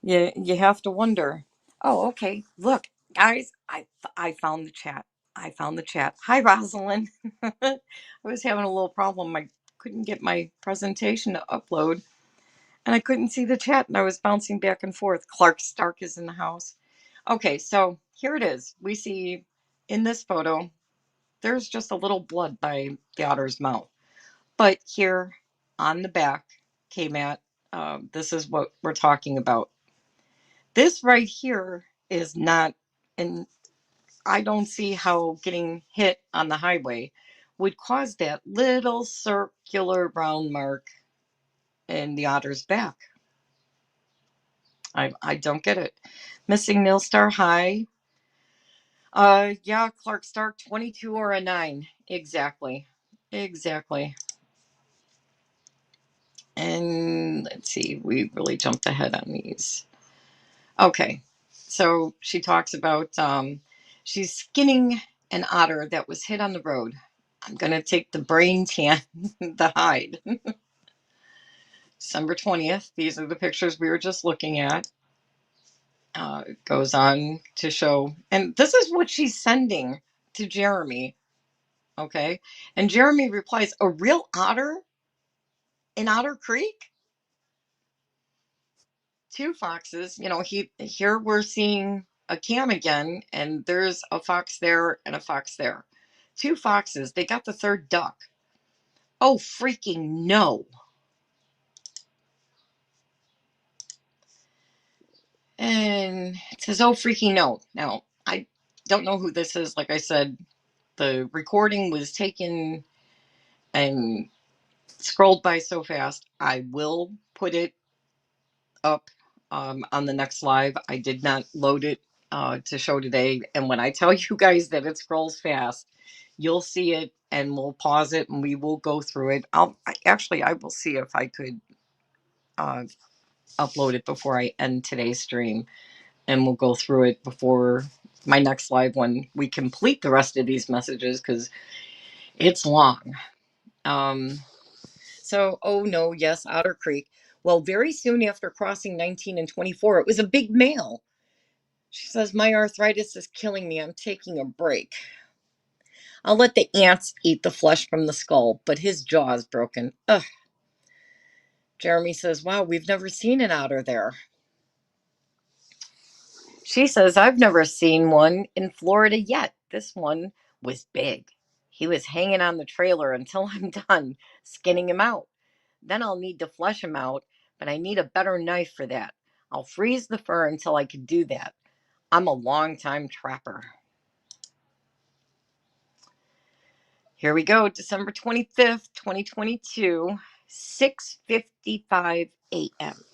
you have to wonder. Oh, okay. Look, guys, I found the chat. I found the chat. Hi, Rosalind. I was having a little problem. I couldn't get my presentation to upload, and I couldn't see the chat, and I was bouncing back and forth. Clark Stark is in the house. Okay, so here it is. We see in this photo, there's just a little blood by the otter's mouth. But here on the back, KMAT, this is what we're talking about. This right here is not, and I don't see how getting hit on the highway would cause that little circular brown mark in the otter's back. I don't get it. Missing Nil Star High. Yeah, Clark Stark, 22 or a 9. Exactly. Exactly. And let's see, we really jumped ahead on these. Okay, so she talks about she's skinning an otter that was hit on the road. I'm going to take the brain tan, the hide. December 20th. These are the pictures we were just looking at. It goes on to show, and this is what she's sending to Jeremy. Okay, and Jeremy replies, "A real otter in Otter Creek? Two foxes." Here we're seeing a cam again, and there's a fox there and a fox there. Two foxes. They got the third duck. Oh, freaking no. And it says, oh, freaking no. Now, I don't know who this is. Like I said, the recording was taken and scrolled by so fast. I will put it up on the next live. I did not load it to show today. And when I tell you guys that it scrolls fast, you'll see it, and we'll pause it and we will go through it. I will see if I could upload it before I end today's stream, and we'll go through it before my next live when we complete the rest of these messages, because it's long. So, oh no, yes, Otter Creek. Well, very soon after crossing 19 and 24, it was a big male. She says, my arthritis is killing me. I'm taking a break. I'll let the ants eat the flesh from the skull, but his jaw is broken. Ugh. Jeremy says, wow, we've never seen an otter there. She says, I've never seen one in Florida yet. This one was big. He was hanging on the trailer until I'm done skinning him out. Then I'll need to flesh him out, but I need a better knife for that. I'll freeze the fur until I can do that. I'm a long-time trapper. Here we go, December 25th, 2022, 6:55 a.m.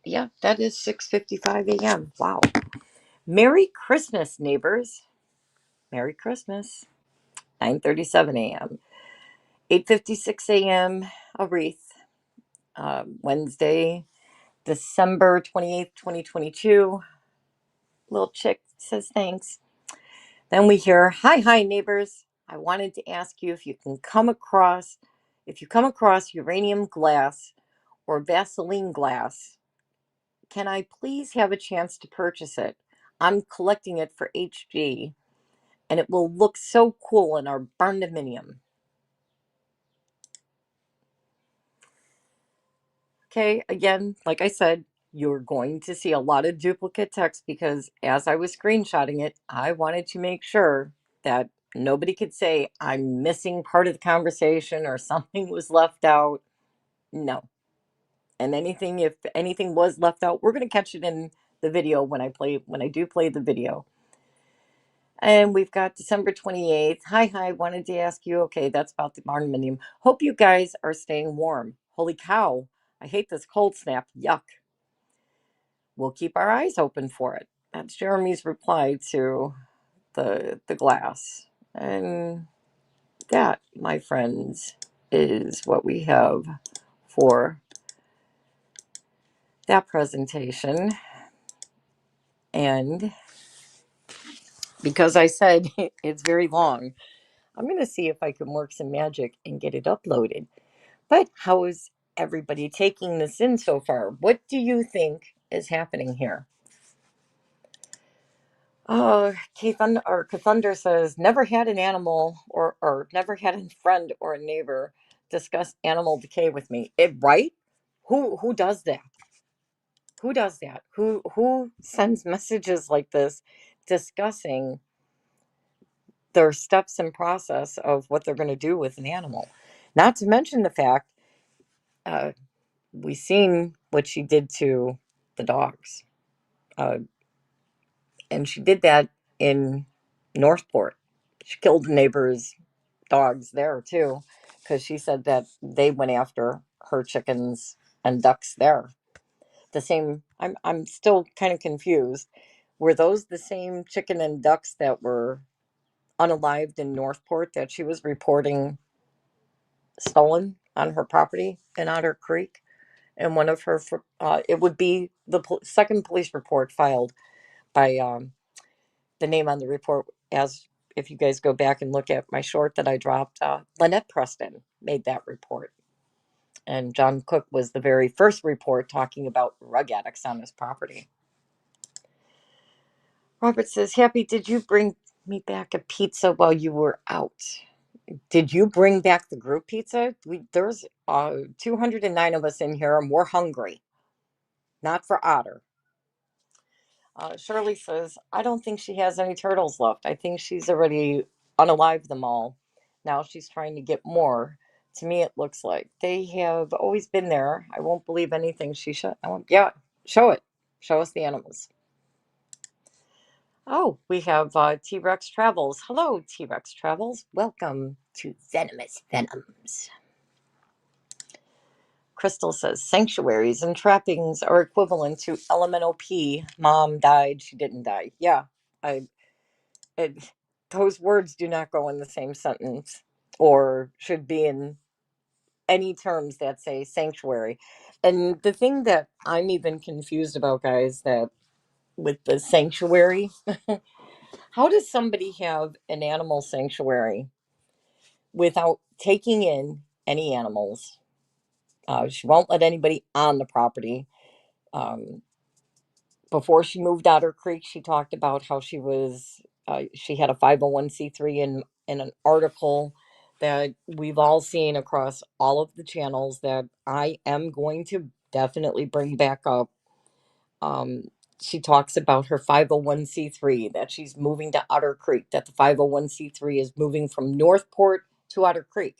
Yeah, that is 6:55 a.m. Wow. Merry Christmas, neighbors. Merry Christmas. 9:37 a.m. 8:56 a.m. a wreath. Wednesday, December 28th, 2022. Little chick says thanks. Then we hear, hi, neighbors. I wanted to ask you if you come across uranium glass or Vaseline glass, can I please have a chance to purchase it? I'm collecting it for HG, and it will look so cool in our barndominium. Okay, again, like I said, you're going to see a lot of duplicate text because as I was screenshotting it, I wanted to make sure that nobody could say I'm missing part of the conversation or something was left out. No. And if anything was left out, we're going to catch it in the video when I do play the video. And we've got December 28th. Hi, wanted to ask you. Okay, that's about the barnuminium. Hope you guys are staying warm. Holy cow. I hate this cold snap. Yuck. We'll keep our eyes open for it. That's Jeremy's reply to the glass. And that, my friends, is what we have for that presentation. And because I said it's very long, I'm going to see if I can work some magic and get it uploaded. But how is everybody taking this in so far? What do you think is happening here? Kathunder says, never had an animal or never had a friend or a neighbor discuss animal decay with me. Right? Who does that? Who does that? Who sends messages like this discussing their steps and process of what they're going to do with an animal? Not to mention the fact we've seen what she did to the dogs. And she did that in Northport. She killed the neighbor's dogs there too, because she said that they went after her chickens and ducks there. The same. I'm still kind of confused. Were those the same chicken and ducks that were unalived in Northport that she was reporting stolen on her property in Otter Creek? And one of her, it would be the second police report filed by the name on the report, as if you guys go back and look at my short that I dropped, Lynette Preston made that report. And John Cook was the very first report talking about rug addicts on his property. Robert says, Happy, did you bring me back a pizza while you were out? Did you bring back the group pizza? There's 209 of us in here and we're hungry. Not for Otter. Shirley says, I don't think she has any turtles left. I think she's already unalived them all. Now she's trying to get more. To me, it looks like they have always been there. I won't believe anything she should. Yeah, show it. Show us the animals. Oh, we have T-Rex Travels. Hello, T-Rex Travels. Welcome to Venomous Venoms. Crystal says, sanctuaries and trappings are equivalent to LMNOP. Mom died, she didn't die. Yeah, it, those words do not go in the same sentence or should be in any terms that say sanctuary. And the thing that I'm even confused about, guys, that with the sanctuary, how does somebody have an animal sanctuary without taking in any animals? She won't let anybody on the property. Um, Before she moved Otter Creek, she talked about how she had a 501c3 in an article that we've all seen across all of the channels that I am going to definitely bring back up. she talks about her 501c3, that she's moving to Otter Creek, that the 501c3 is moving from Northport to Otter Creek.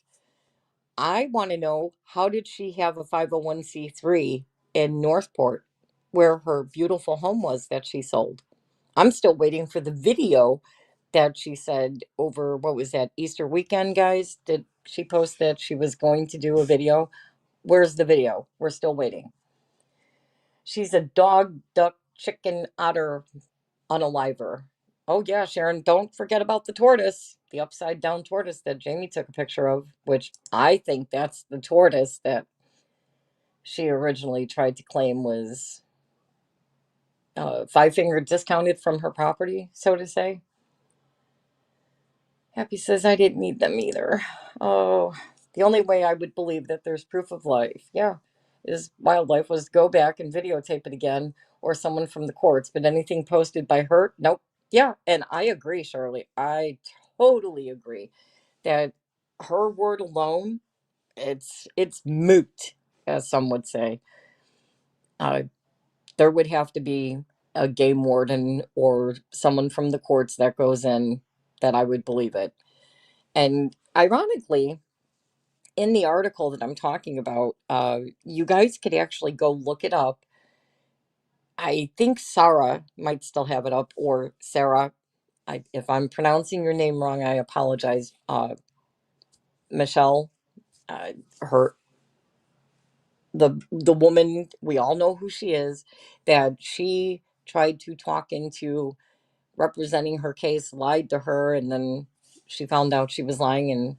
I want to know, how did she have a 501c3 in Northport where her beautiful home was that she sold? I'm still waiting for the video that she said over, what was that, Easter weekend, guys? Did she post that she was going to do a video? Where's the video? We're still waiting. She's a dog, duck, chicken, otter unaliver. Oh, yeah, Sharon, don't forget about the tortoise, the upside down tortoise that Jamie took a picture of, which I think that's the tortoise that she originally tried to claim was five finger discounted from her property, so to say. Happy says, I didn't need them either. Oh, the only way I would believe that there's proof of life, yeah, is wildlife, was to go back and videotape it again, or someone from the courts. But anything posted by her, nope. Yeah, and I agree, Shirley. I totally agree that her word alone, it's moot, as some would say. Uh, there would have to be a game warden or someone from the courts that goes in, that I would believe it. And ironically, in the article that I'm talking about, you guys could actually go look it up. I think Sarah might still have it up, or Sarah. If I'm pronouncing your name wrong, I apologize. Michelle, uh, her the woman, we all know who she is. That she tried to talk into representing her case, lied to her, and then she found out she was lying and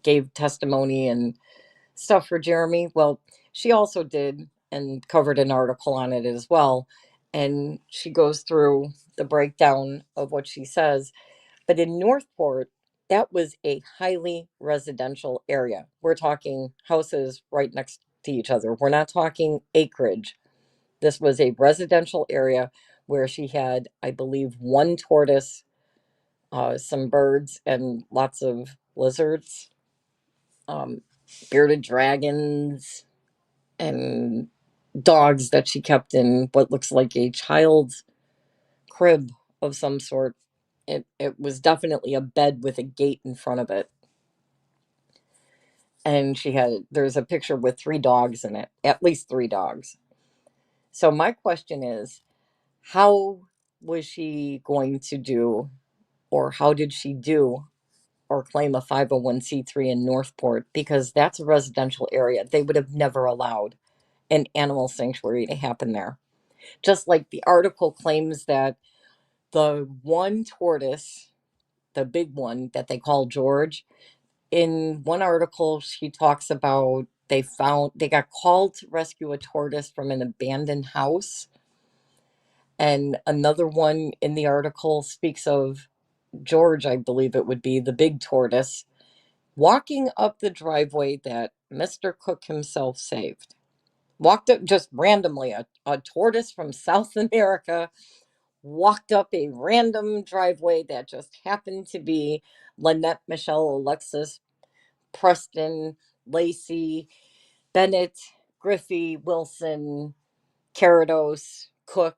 gave testimony and stuff for Jeremy. Well, she also did and covered an article on it as well. And she goes through the breakdown of what she says. But in Northport, that was a highly residential area. We're talking houses right next to each other. We're not talking acreage. This was a residential area where she had, I believe, one tortoise, some birds, and lots of lizards, um, bearded dragons, and dogs that she kept in what looks like a child's crib of some sort. It was definitely a bed with a gate in front of it. And there's a picture with three dogs in it, at least three dogs. So my question is, how was she going to do, or how did she do, or claim a 501c3 in Northport? Because that's a residential area. They would have never allowed an animal sanctuary to happen there. Just like the article claims that the one tortoise, the big one that they call George, in one article, she talks about they got called to rescue a tortoise from an abandoned house. And another one in the article speaks of George, I believe it would be the big tortoise, walking up the driveway that Mr. Cook himself saved. Walked up just randomly, a tortoise from South America walked up a random driveway that just happened to be Lynette, Michelle, Alexis, Preston, Lacey, Bennett, Griffey, Wilson, Carados, Cook,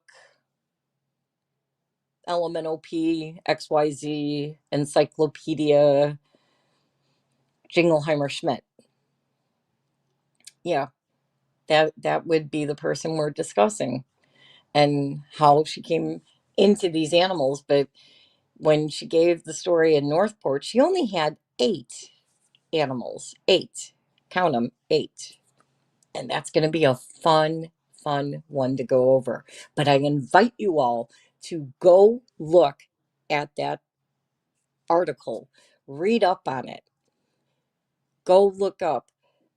LMNOP, XYZ, Encyclopedia, Jingleheimer Schmidt. Yeah, that would be the person we're discussing, and how she came into these animals. But when she gave the story in Northport, she only had 8 animals. 8. Count them, 8. And that's going to be a fun one to go over. But I invite you all to go look at that article, read up on it, go look up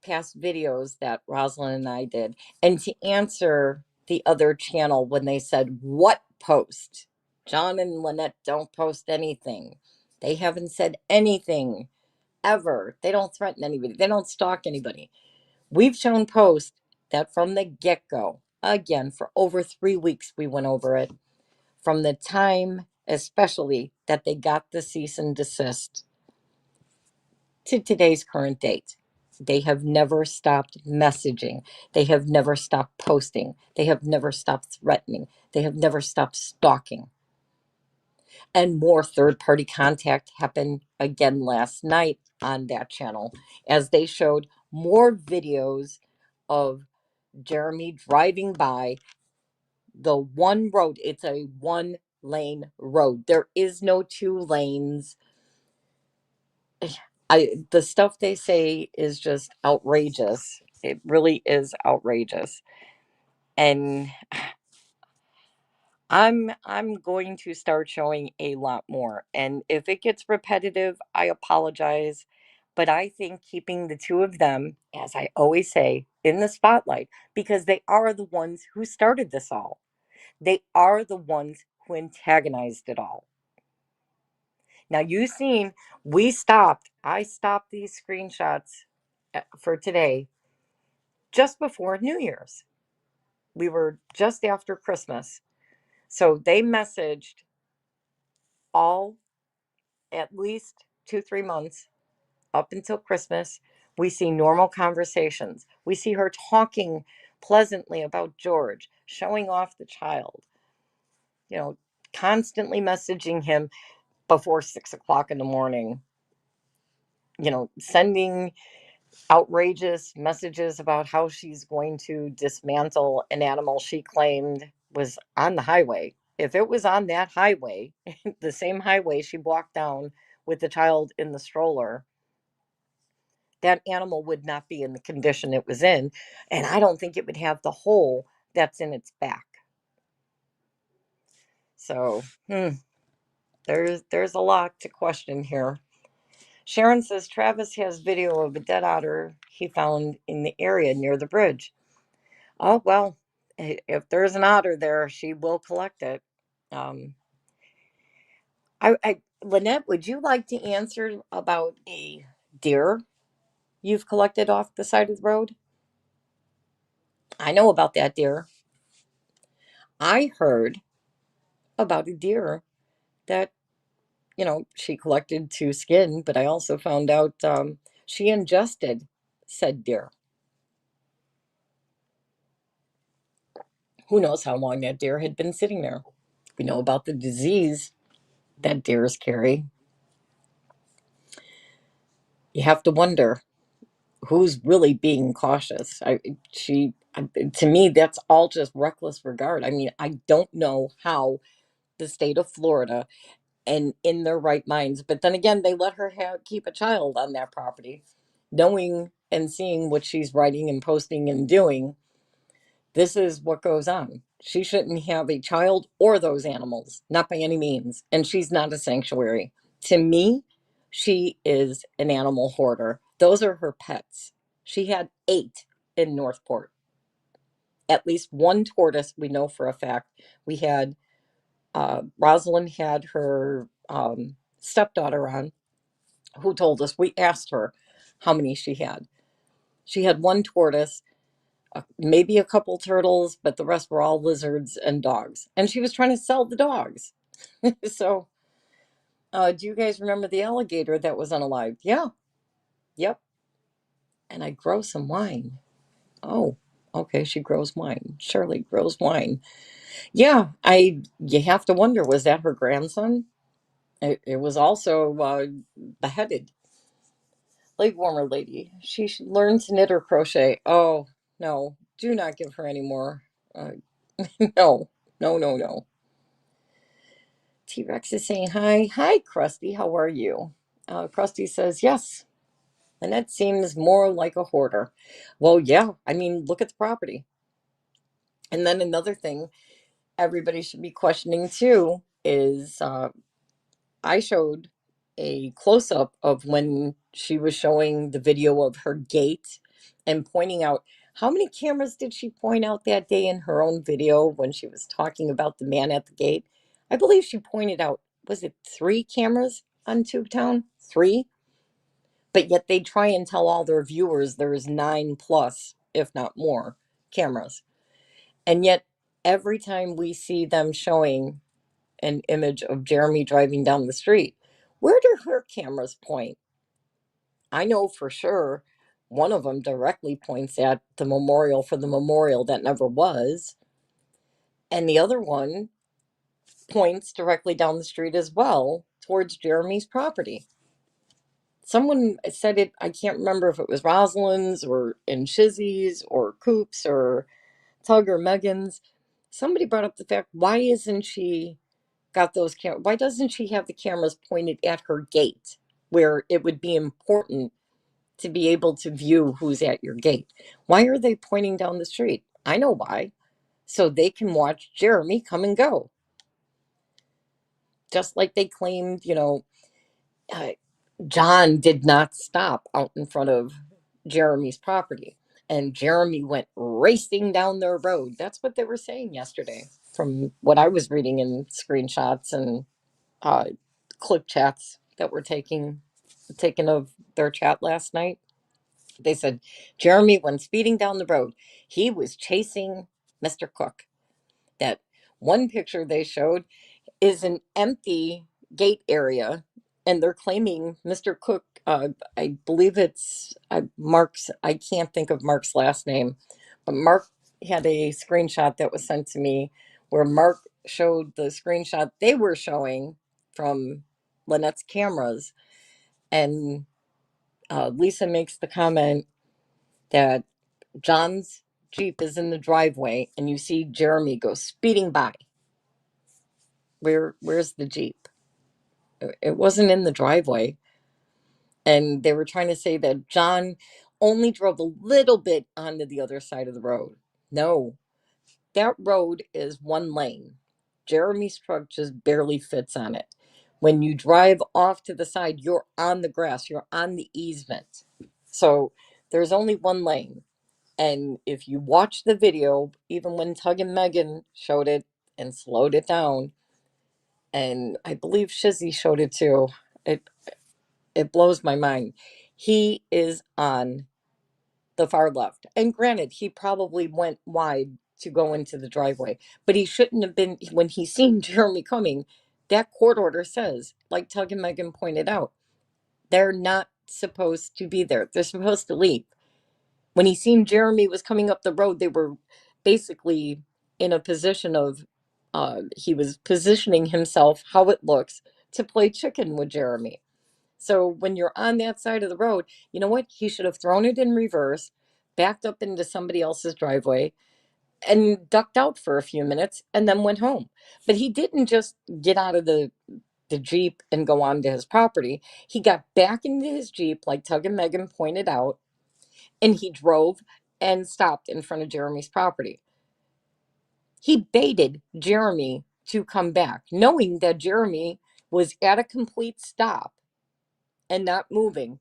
past videos that Rosalind and I did, and to answer the other channel when they said, what post? John and Lynette don't post anything. They haven't said anything ever. They don't threaten anybody. They don't stalk anybody. We've shown posts that from the get-go, again, for over 3 weeks, we went over it, from the time, especially, that they got the cease and desist to today's current date. They have never stopped messaging. They have never stopped posting. They have never stopped threatening. They have never stopped stalking. And more third party contact happened again last night on that channel as they showed more videos of Jeremy driving by the one road. It's a one lane road. There is no two lanes. The stuff they say is just outrageous. It really is outrageous. And I'm going to start showing a lot more. And if it gets repetitive, I apologize. But I think keeping the two of them, as I always say, in the spotlight, because they are the ones who started this all. They are the ones who antagonized it all. Now you've seen I stopped these screenshots for today just before New Year's. We were just after Christmas. So they messaged all at least 2, 3 months up until Christmas. We see normal conversations. We see her talking pleasantly about George, showing off the child, you know, constantly messaging him before 6 o'clock in the morning, sending outrageous messages about how she's going to dismantle an animal she claimed was on the highway. If it was on that highway, the same highway she walked down with the child in the stroller, that animal would not be in the condition it was in. And I don't think it would have the hole that's in its back. So, there's a lot to question here. Sharon says Travis has video of a dead otter he found in the area near the bridge. Oh, well, if there's an otter there, she will collect it. Um, Lynette, would you like to answer about a deer you've collected off the side of the road? I know about that deer. I heard about a deer that, she collected to skin, but I also found out she ingested said deer. Who knows how long that deer had been sitting there? We know about the disease that deers carry. You have to wonder who's really being cautious. To me, that's all just reckless regard. I mean, I don't know how the state of Florida and in their right minds, but then again, they let her keep a child on that property, knowing and seeing what she's writing and posting and doing. This is what goes on. She shouldn't have a child or those animals, not by any means. And she's not a sanctuary. To me, she is an animal hoarder. Those are her pets. She had 8 in Northport. At least one tortoise, we know for a fact. We had, Rosalind had her stepdaughter on, who told us, we asked her how many she had. She had one tortoise, maybe a couple turtles, but the rest were all lizards and dogs. And she was trying to sell the dogs. So, do you guys remember the alligator that was unalived? Yeah. Yep. And I grow some wine. Oh, okay. She grows wine. Shirley grows wine. Yeah. You have to wonder, was that her grandson? It was also beheaded. Leg warmer lady. She should learn to knit or crochet. Oh, no. Do not give her any more. No, no, no, no. T Rex is saying hi. Hi, Krusty. How are you? Krusty says yes. And that seems more like a hoarder. Well, yeah. I mean, look at the property. And then another thing everybody should be questioning too is I showed a close up of when she was showing the video of her gate and pointing out how many cameras did she point out that day in her own video when she was talking about the man at the gate? I believe she pointed out, was it 3 cameras on Tubetown? 3? But yet they try and tell all their viewers there's 9 plus, if not more, cameras. And yet every time we see them showing an image of Jeremy driving down the street, where do her cameras point? I know for sure One of them directly points at the memorial for the memorial that never was, and the other one points directly down the street as well towards Jeremy's property. Someone said it, I can't remember if it was Rosalind's or in Shizzy's or Coop's or Tug or Megan's. Somebody brought up the fact, why isn't she got those why doesn't she have the cameras pointed at her gate where it would be important to be able to view who's at your gate? Why are they pointing down the street? I know why. So they can watch Jeremy come and go. Just like they claimed, uh, John did not stop out in front of Jeremy's property. And Jeremy went racing down their road. That's what they were saying yesterday, from what I was reading in screenshots and uh, clip chats that were taken of their chat last night. They said Jeremy went speeding down the road. He was chasing Mr. Cook. That one picture they showed is an empty gate area, and they're claiming Mr. Cook. I believe it's Mark's. I can't think of Mark's last name, but Mark had a screenshot that was sent to me where Mark showed the screenshot they were showing from Lynette's cameras, and Lisa makes the comment that John's Jeep is in the driveway, and you see Jeremy go speeding by. Where's the Jeep? It wasn't in the driveway. And they were trying to say that John only drove a little bit onto the other side of the road. No, that road is one lane. Jeremy's truck just barely fits on it. When you drive off to the side, you're on the grass, you're on the easement. So there's only one lane. And if you watch the video, even when Tug and Megan showed it and slowed it down, and I believe Shizzy showed it too, it it blows my mind. He is on the far left. And granted, he probably went wide to go into the driveway, but he shouldn't have been. When he seen Jeremy coming, that court order says, like Tug and Megan pointed out, they're not supposed to be there. They're supposed to leave. When he seen Jeremy was coming up the road, they were basically in a position of, he was positioning himself how it looks to play chicken with Jeremy. So when you're on that side of the road, you know what? He should have thrown it in reverse, backed up into somebody else's driveway, and ducked out for a few minutes and then went home. But he didn't just get out of the Jeep and go on to his property. He got back into his Jeep, like Tug and Megan pointed out, and he drove and stopped in front of Jeremy's property. He baited Jeremy to come back, knowing that Jeremy was at a complete stop and not moving.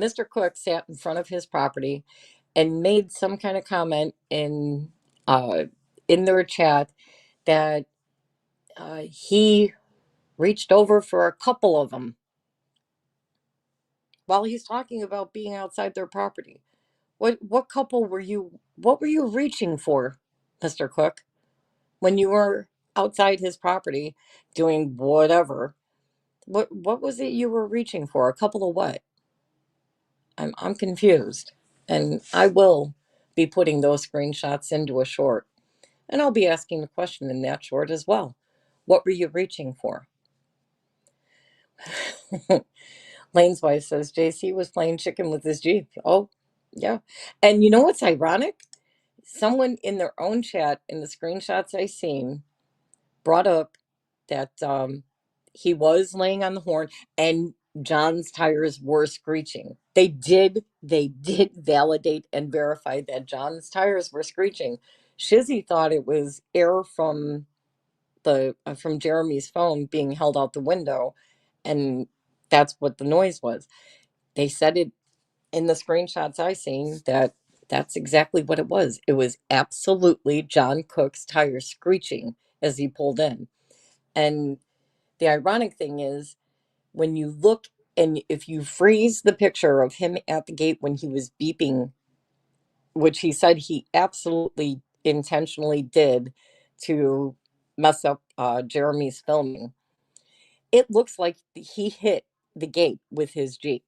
Mr. Cook sat in front of his property and made some kind of comment uh, in their chat that he reached over for a couple of them while he's talking about being outside their property. What couple were you? What were you reaching for, Mr. Cook, when you were outside his property doing whatever? What was it you were reaching for? A couple of what? I'm confused. And I will be putting those screenshots into a short. And I'll be asking the question in that short as well. What were you reaching for? Lane's wife says JC was playing chicken with his Jeep. Oh, yeah. And you know what's ironic? Someone in their own chat in the screenshots I seen brought up that he was laying on the horn and John's tires were screeching. They did validate and verify that John's tires were screeching. Shizzy thought it was air from from Jeremy's phone being held out the window, and that's what the noise was. They said it in the screenshots I seen that that's exactly what it was. It was absolutely John Cook's tires screeching as he pulled in. And the ironic thing is, when you look and if you freeze the picture of him at the gate when he was beeping, which he said he absolutely intentionally did to mess up Jeremy's filming, it looks like he hit the gate with his Jeep.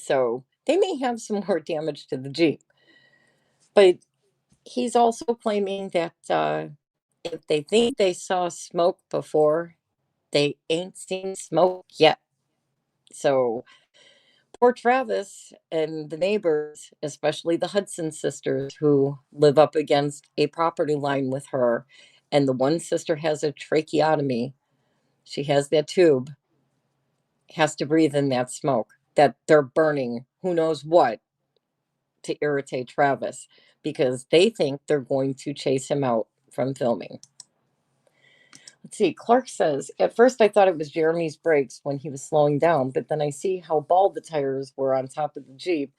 So they may have some more damage to the Jeep. But he's also claiming that if they think they saw smoke before, they ain't seen smoke yet. So poor Travis and the neighbors, especially the Hudson sisters who live up against a property line with her, and the one sister has a tracheotomy. She has that tube, has to breathe in that smoke that they're burning, who knows what, to irritate Travis because they think they're going to chase him out from filming. Let's see. Clark says, at first I thought it was Jeremy's brakes when he was slowing down, but then I see how bald the tires were on top of the Jeep.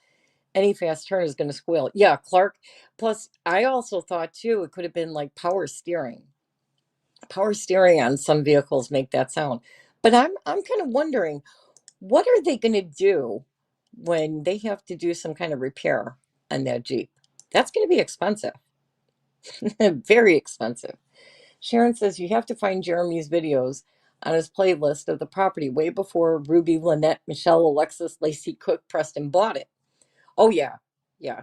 Any fast turn is going to squeal. Yeah, Clark. Plus, I also thought too, it could have been like power steering. Power steering on some vehicles make that sound. But I'm kind of wondering, what are they going to do when they have to do some kind of repair on that Jeep? That's going to be expensive. Very expensive. Sharon says you have to find Jeremy's videos on his playlist of the property way before Ruby, Lynette, Michelle, Alexis, Lacey, Cook, Preston bought it. Oh yeah, yeah.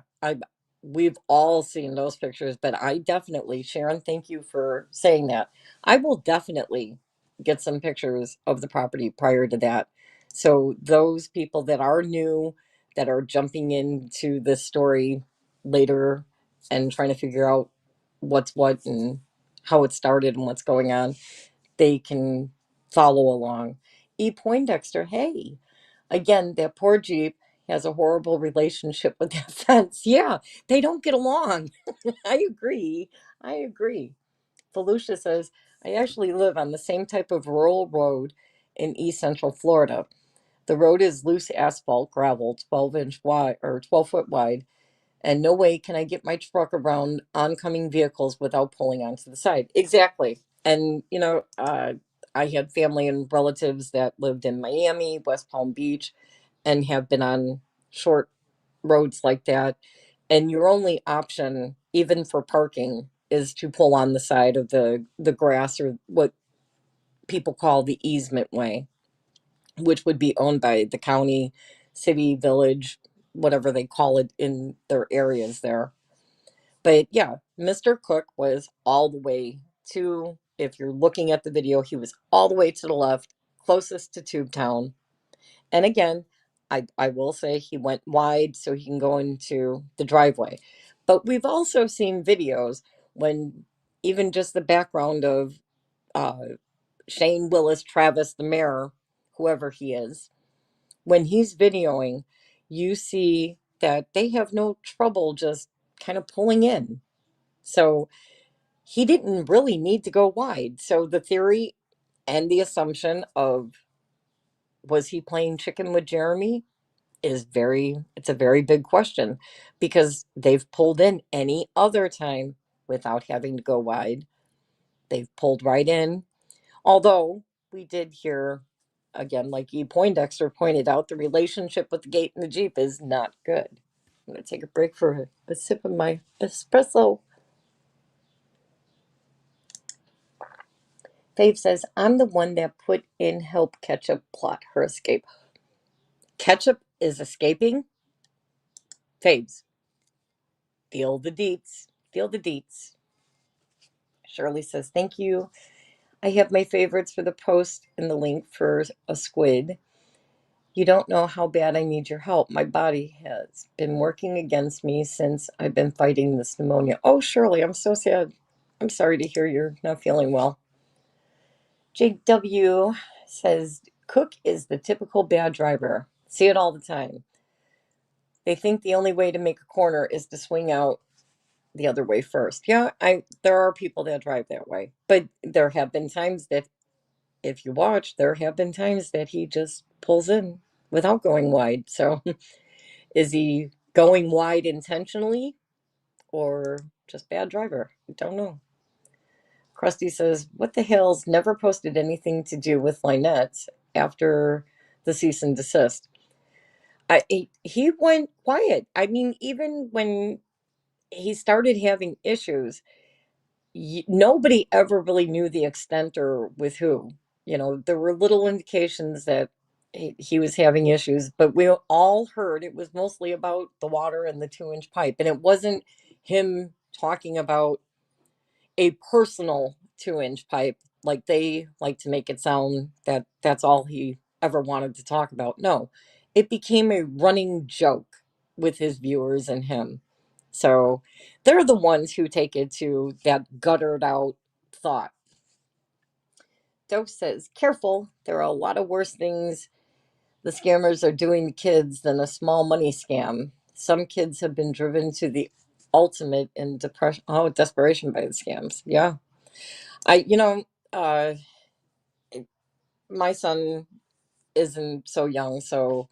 We've all seen those pictures, but I definitely, Sharon, thank you for saying that. I will definitely get some pictures of the property prior to that. So those people that are new, that are jumping into this story later and trying to figure out what's what and how it started and what's going on, they can follow along. E. Poindexter, hey, again, that poor Jeep has a horrible relationship with that fence. Yeah, they don't get along. I agree. I agree. Felicia says, I actually live on the same type of rural road in East Central Florida. The road is loose asphalt, gravel, 12-inch wide or 12-foot wide, and no way can I get my truck around oncoming vehicles without pulling onto the side. Exactly. And, I had family and relatives that lived in Miami, West Palm Beach, and have been on short roads like that. And your only option, even for parking, is to pull on the side of the grass or what people call the easement way, which would be owned by the county, city, village, whatever they call it in their areas there. But yeah, Mr. Cook was all the way to, if you're looking at the video, he was all the way to the left, closest to Tube Town. And again, I will say he went wide so he can go into the driveway. But we've also seen videos when even just the background of uh, Shane Willis, Travis, the mayor, whoever he is, when he's videoing, you see that they have no trouble just kind of pulling in. So he didn't really need to go wide. So the theory and the assumption of was he playing chicken with Jeremy it's a very big question because they've pulled in any other time without having to go wide. They've pulled right in. Although we did hear again, like E. Poindexter pointed out, the relationship with the gate and the Jeep is not good. I'm gonna take a break for a sip of my espresso. Fave says, I'm the one that put in help Ketchup plot her escape. Ketchup is escaping? Faves. Feel the deets. Feel the deets. Shirley says, thank you. I have my favorites for the post and the link for a squid. You don't know how bad I need your help. My body has been working against me since I've been fighting this pneumonia. Oh, Shirley, I'm so sad. I'm sorry to hear you're not feeling well. JW says, Cook is the typical bad driver. See it all the time. They think the only way to make a corner is to swing out the other way first. Yeah, there are people that drive that way. But there have been times that if you watch, there have been times that he just pulls in without going wide. So is he going wide intentionally or just bad driver? I don't know. Krusty says, what the hell's never posted anything to do with Lynette after the cease and desist. He went quiet. I mean, even when he started having issues, nobody ever really knew the extent or with who. There were little indications that he was having issues, but we all heard it was mostly about the water and the 2-inch pipe. And it wasn't him talking about a personal 2-inch pipe like they like to make it sound that that's all he ever wanted to talk about. No, it became a running joke with his viewers and him. So they're the ones who take it to that guttered out thought. Doe says, careful, there are a lot of worse things the scammers are doing to kids than a small money scam. Some kids have been driven to the ultimate in depression, oh, desperation by the scams. Yeah. I, you know, uh, my son isn't so young, so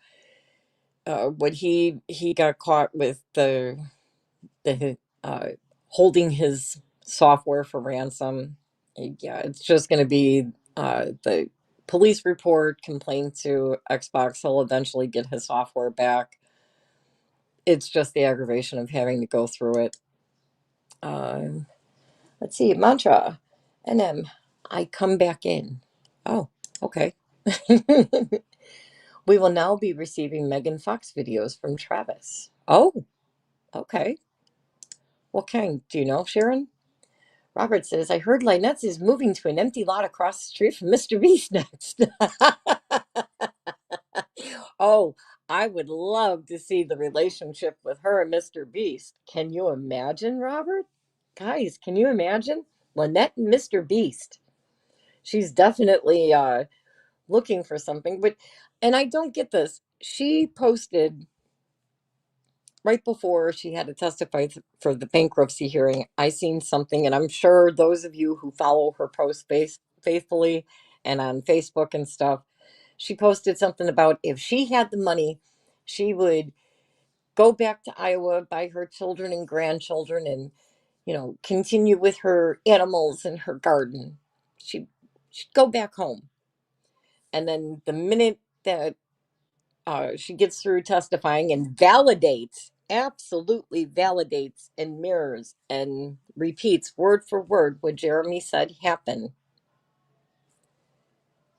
when he got caught with the holding his software for ransom, yeah, it's just going to be the police report, complaint to Xbox. He'll eventually get his software back. It's just the aggravation of having to go through it. Uh, let's see, mantra, NM, I come back in. Oh, okay. We will now be receiving Megan Fox videos from Travis. Oh, okay. What kind? Do you know, Sharon? Robert says, I heard Lynette's is moving to an empty lot across the street from Mr. Beast next. Oh, I would love to see the relationship with her and Mr. Beast. Can you imagine, Robert? Guys, can you imagine? Lynette and Mr. Beast. She's definitely looking for something. But and I don't get this. She posted right before she had to testify for the bankruptcy hearing. I seen something, and I'm sure those of you who follow her post faithfully and on Facebook and stuff, she posted something about if she had the money, she would go back to Iowa, buy her children and grandchildren, and continue with her animals and her garden. She'd go back home, and then the minute that she gets through testifying and validates, absolutely validates and mirrors and repeats word for word what Jeremy said happened.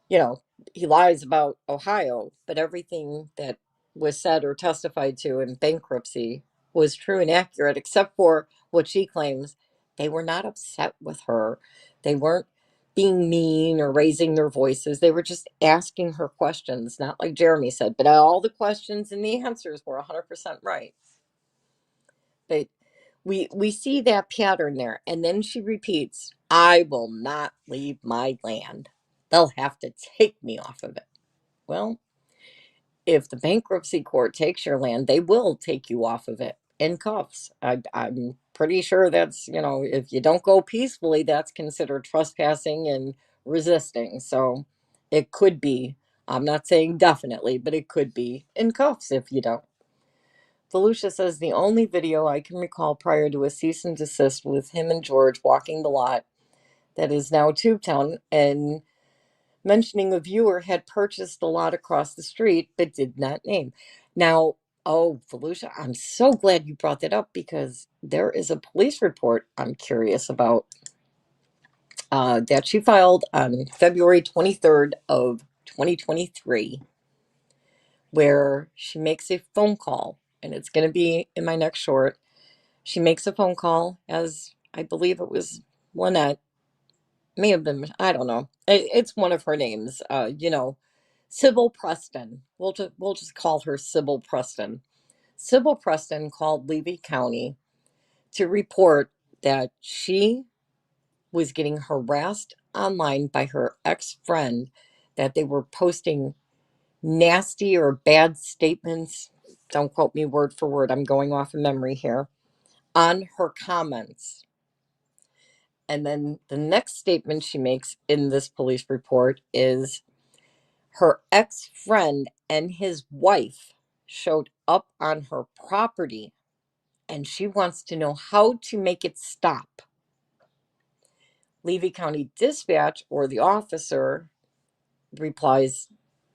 You know, he lies about Ohio, but everything that was said or testified to in bankruptcy was true and accurate, except for what she claims they were not upset with her. They weren't being mean or raising their voices. They were just asking her questions, not like Jeremy said, but all the questions and the answers were 100% right. But we see that pattern there. And then she repeats, I will not leave my land. They'll have to take me off of it. Well, if the bankruptcy court takes your land, they will take you off of it in cuffs. I'm pretty sure that's, if you don't go peacefully, that's considered trespassing and resisting. So it could be, I'm not saying definitely, but it could be in cuffs if you don't. Volusia says the only video I can recall prior to a cease and desist with him and George walking the lot that is now Tubetown and mentioning a viewer had purchased a lot across the street but did not name. Now, oh, Volusia, I'm so glad you brought that up because there is a police report I'm curious about that she filed on February 23rd of 2023 where she makes a phone call, and it's going to be in my next short. She makes a phone call, as I believe it was Lynette, may have been, I don't know. It's one of her names. Sybil Preston. We'll just call her Sybil Preston. Sybil Preston called Levy County to report that she was getting harassed online by her ex-friend, that they were posting nasty or bad statements. Don't quote me word for word. I'm going off of memory here on her comments. And then the next statement she makes in this police report is her ex friend and his wife showed up on her property and she wants to know how to make it stop. Levy County Dispatch, or the officer, replies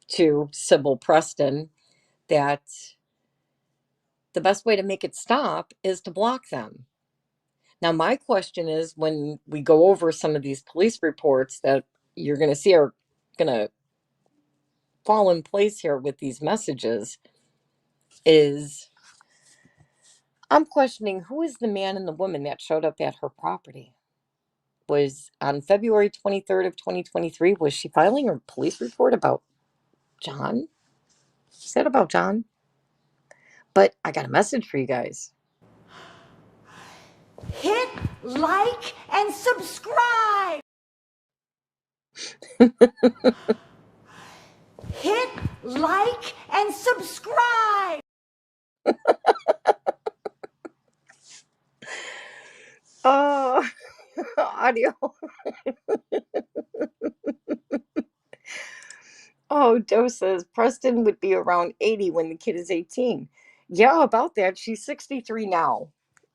to Sybil Preston that the best way to make it stop is to block them. Now, my question is, when we go over some of these police reports that you're going to see are going to fall in place here with these messages is I'm questioning who is the man and the woman that showed up at her property. Was on February 23rd of 2023, was she filing a police report about John? Is that about John? But I got a message for you guys. Hit like and subscribe. Hit like and subscribe. Oh, audio. Oh, Joe says Preston would be around 80 when the kid is 18. Yeah, about that. She's 63 now.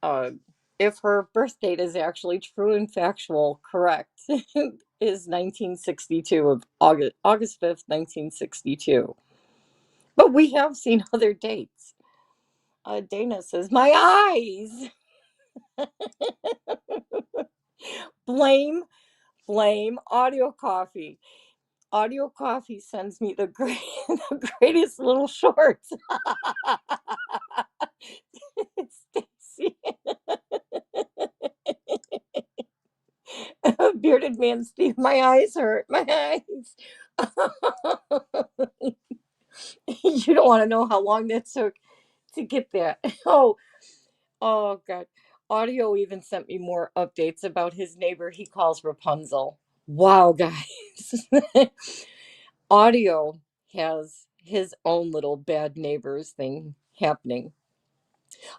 Uh, if her birth date is actually true and factual, correct, is 1962 of August 5th, 1962. But we have seen other dates. Dana says, my eyes. Blame, blame Audio Coffee. Audio Coffee sends me the the greatest little shorts. Stacy. Bearded man Steve, my eyes hurt. My eyes. You don't want to know how long that took to get that. Oh God. Audio even sent me more updates about his neighbor he calls Rapunzel. Wow, guys. Audio has his own little bad neighbors thing happening.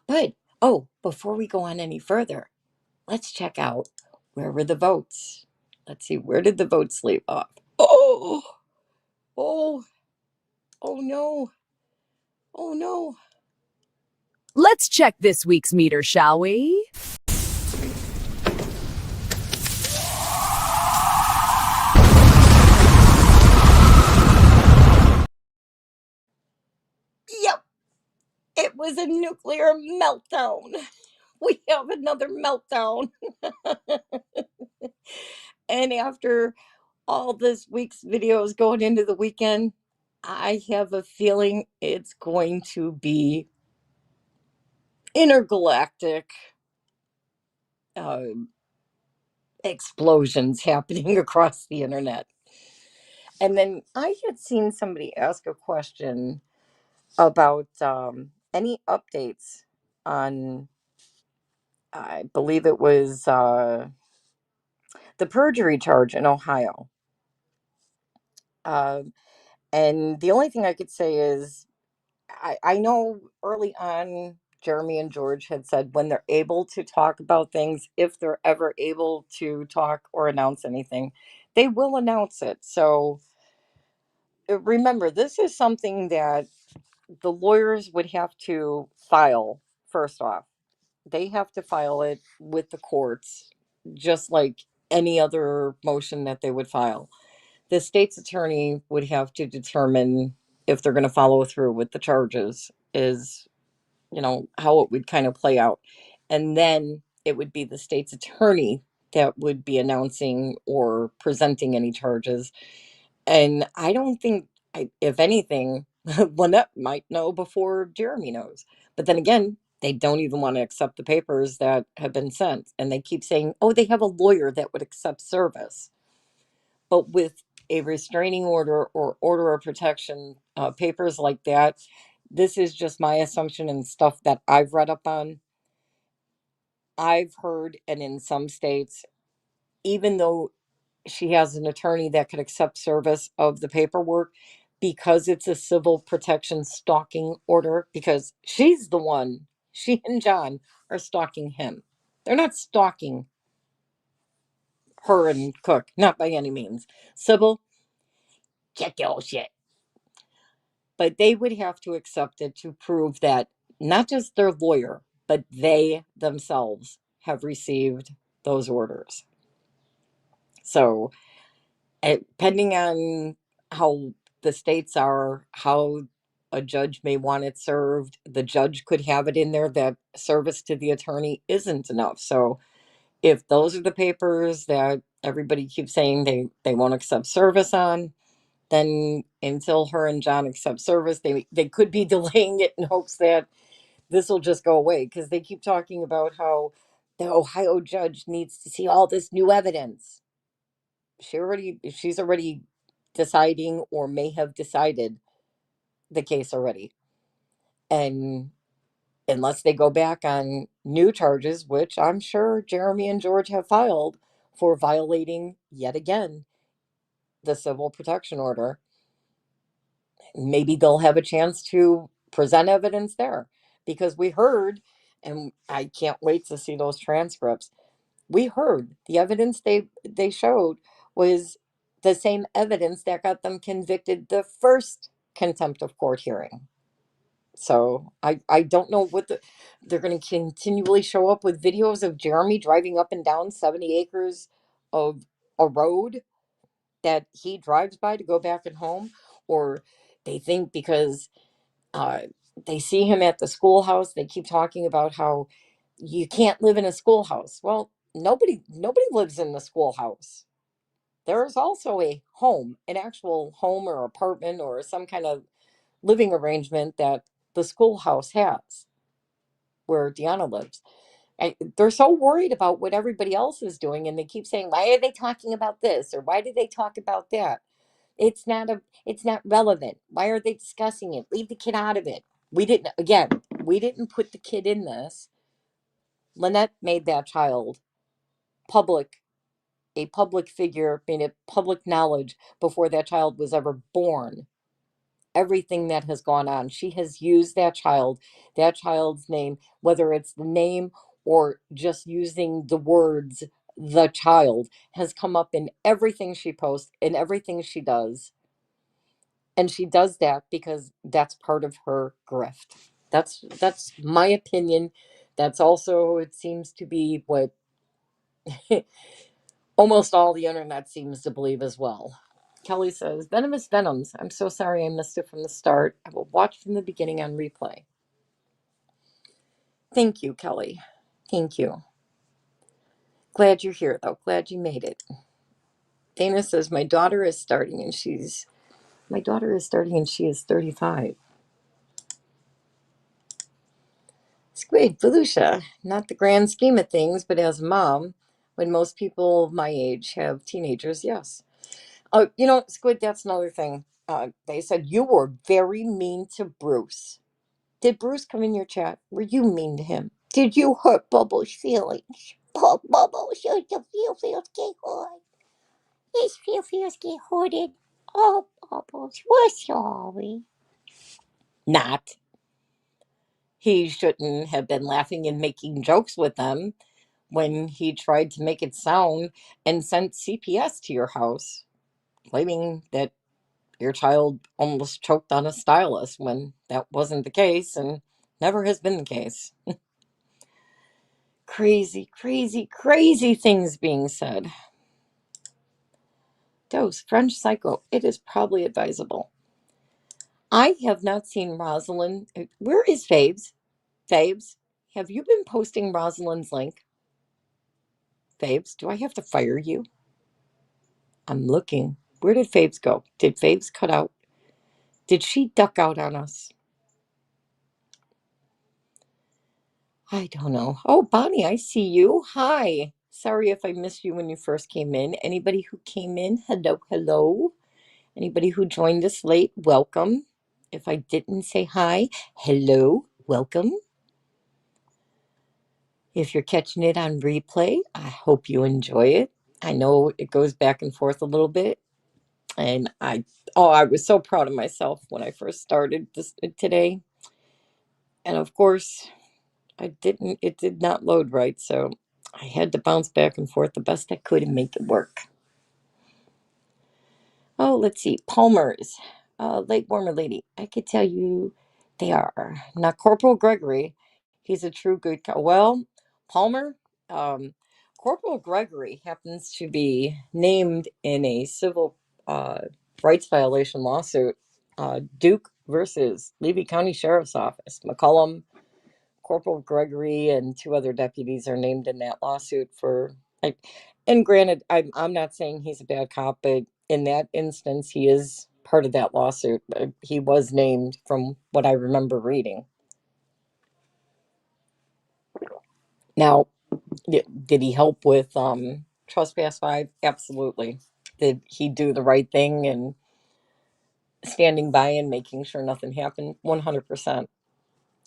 But, oh, before we go on any further, let's check out where were the votes. Let's see, where did the votes leave off? Oh, oh, oh no, oh no. Let's check this week's meter, shall we? Yep, it was a nuclear meltdown. We have another meltdown. And after all this week's videos going into the weekend, I have a feeling it's going to be intergalactic uh, explosions happening across the internet. And then I had seen somebody ask a question about any updates on, I believe it was the perjury charge in Ohio. Uh, and the only thing I could say is I know early on Jeremy and George had said when they're able to talk about things, if they're ever able to talk or announce anything, they will announce it. So remember, this is something that the lawyers would have to file first off. They have to file it with the courts, just like any other motion that they would file. The state's attorney would have to determine if they're going to follow through with the charges, is, how it would kind of play out. And then it would be the state's attorney that would be announcing or presenting any charges. And I don't think, if anything, Lynette might know before Jeremy knows. But then again, they don't even want to accept the papers that have been sent. And they keep saying, oh, they have a lawyer that would accept service. But with a restraining order or order of protection, papers like that, this is just my assumption and stuff that I've read up on. I've heard, and in some states, even though she has an attorney that could accept service of the paperwork, because it's a civil protection stalking order, because she's the one, she and John are stalking him. They're not stalking her and Cook, not by any means. Sybil, check your shit. But they would have to accept it to prove that not just their lawyer, but they themselves have received those orders. So, depending on how the states are, how a judge may want it served, the judge could have it in there that service to the attorney isn't enough. So, if those are the papers that everybody keeps saying they won't accept service on, then until her and John accept service. They could be delaying it in hopes that this will just go away, because they keep talking about how the Ohio judge needs to see all this new evidence. She's already deciding, or may have decided, the case already. And unless they go back on new charges, which I'm sure Jeremy and George have filed for violating yet again the civil protection order, maybe they'll have a chance to present evidence there. Because we heard, and I can't wait to see those transcripts. We heard the evidence they showed was the same evidence that got them convicted the first contempt of court hearing. So I don't know what they're going to continually show up with videos of Jeremy driving up and down 70 acres of a road that he drives by to go back and home, or they think because uh, they see him at the schoolhouse, they keep talking about how you can't live in a schoolhouse. Well, nobody lives in the schoolhouse. There is also a home, an actual home or apartment or some kind of living arrangement that the schoolhouse has where Deanna lives. They're so worried about what everybody else is doing, and they keep saying, why are they talking about this, or why do they talk about that? It's not relevant. Why are they discussing it? Leave the kid out of it. We didn't put the kid in this. Lynette made that child public, a public figure, made it public knowledge before that child was ever born. Everything that has gone on, she has used that child's name, whether it's the name or just using the words the child, has come up in everything she posts, in everything she does. And she does that because that's part of her grift. That's my opinion. That's also, it seems to be what almost all the internet seems to believe as well. Kelly says, Venomous Venoms. I'm so sorry I missed it from the start. I will watch from the beginning on replay. Thank you, Kelly. Thank you. Glad you're here, though. Glad you made it. Dana says, my daughter is starting and she is 35. Squid, Volusia, not the grand scheme of things, but as a mom, when most people my age have teenagers, yes. Squid, that's another thing. They said you were very mean to Bruce. Did Bruce come in your chat? Were you mean to him? Did you hurt Bubbles' feelings? Poor Bubbles, your feels get hurt. His feels get hurted. Oh, Bubbles, we're sorry. Not. He shouldn't have been laughing and making jokes with them when he tried to make it sound and sent CPS to your house, claiming that your child almost choked on a stylus when that wasn't the case and never has been the case. Crazy, crazy, crazy things being said. Dose, French Psycho. It is probably advisable. I have not seen Rosalind. Where is Faves? Faves, have you been posting Rosalind's link? Faves, do I have to fire you? I'm looking. Where did Faves go? Did Faves cut out? Did she duck out on us? I don't know. Oh, Bonnie, I see you. Hi. Sorry if I missed you when you first came in. Anybody who came in, hello, hello. Anybody who joined us late, welcome. If I didn't say hi, hello, welcome. If you're catching it on replay, I hope you enjoy it. I know it goes back and forth a little bit. And I was so proud of myself when I first started this today. And of course, it did not load right. So I had to bounce back and forth the best I could and make it work. Oh, let's see. Palmer's, Lake Warmer Lady. I could tell you they are. Now, Corporal Gregory, he's a true good guy. Well, Palmer, Corporal Gregory happens to be named in a civil rights violation lawsuit. Duke versus Levy County Sheriff's Office. McCollum, Corporal Gregory, and two other deputies are named in that lawsuit for. And granted, I'm not saying he's a bad cop, but in that instance, he is part of that lawsuit. He was named from what I remember reading. Now, did he help with Trespass 5? Absolutely. Did he do the right thing and standing by and making sure nothing happened? 100%.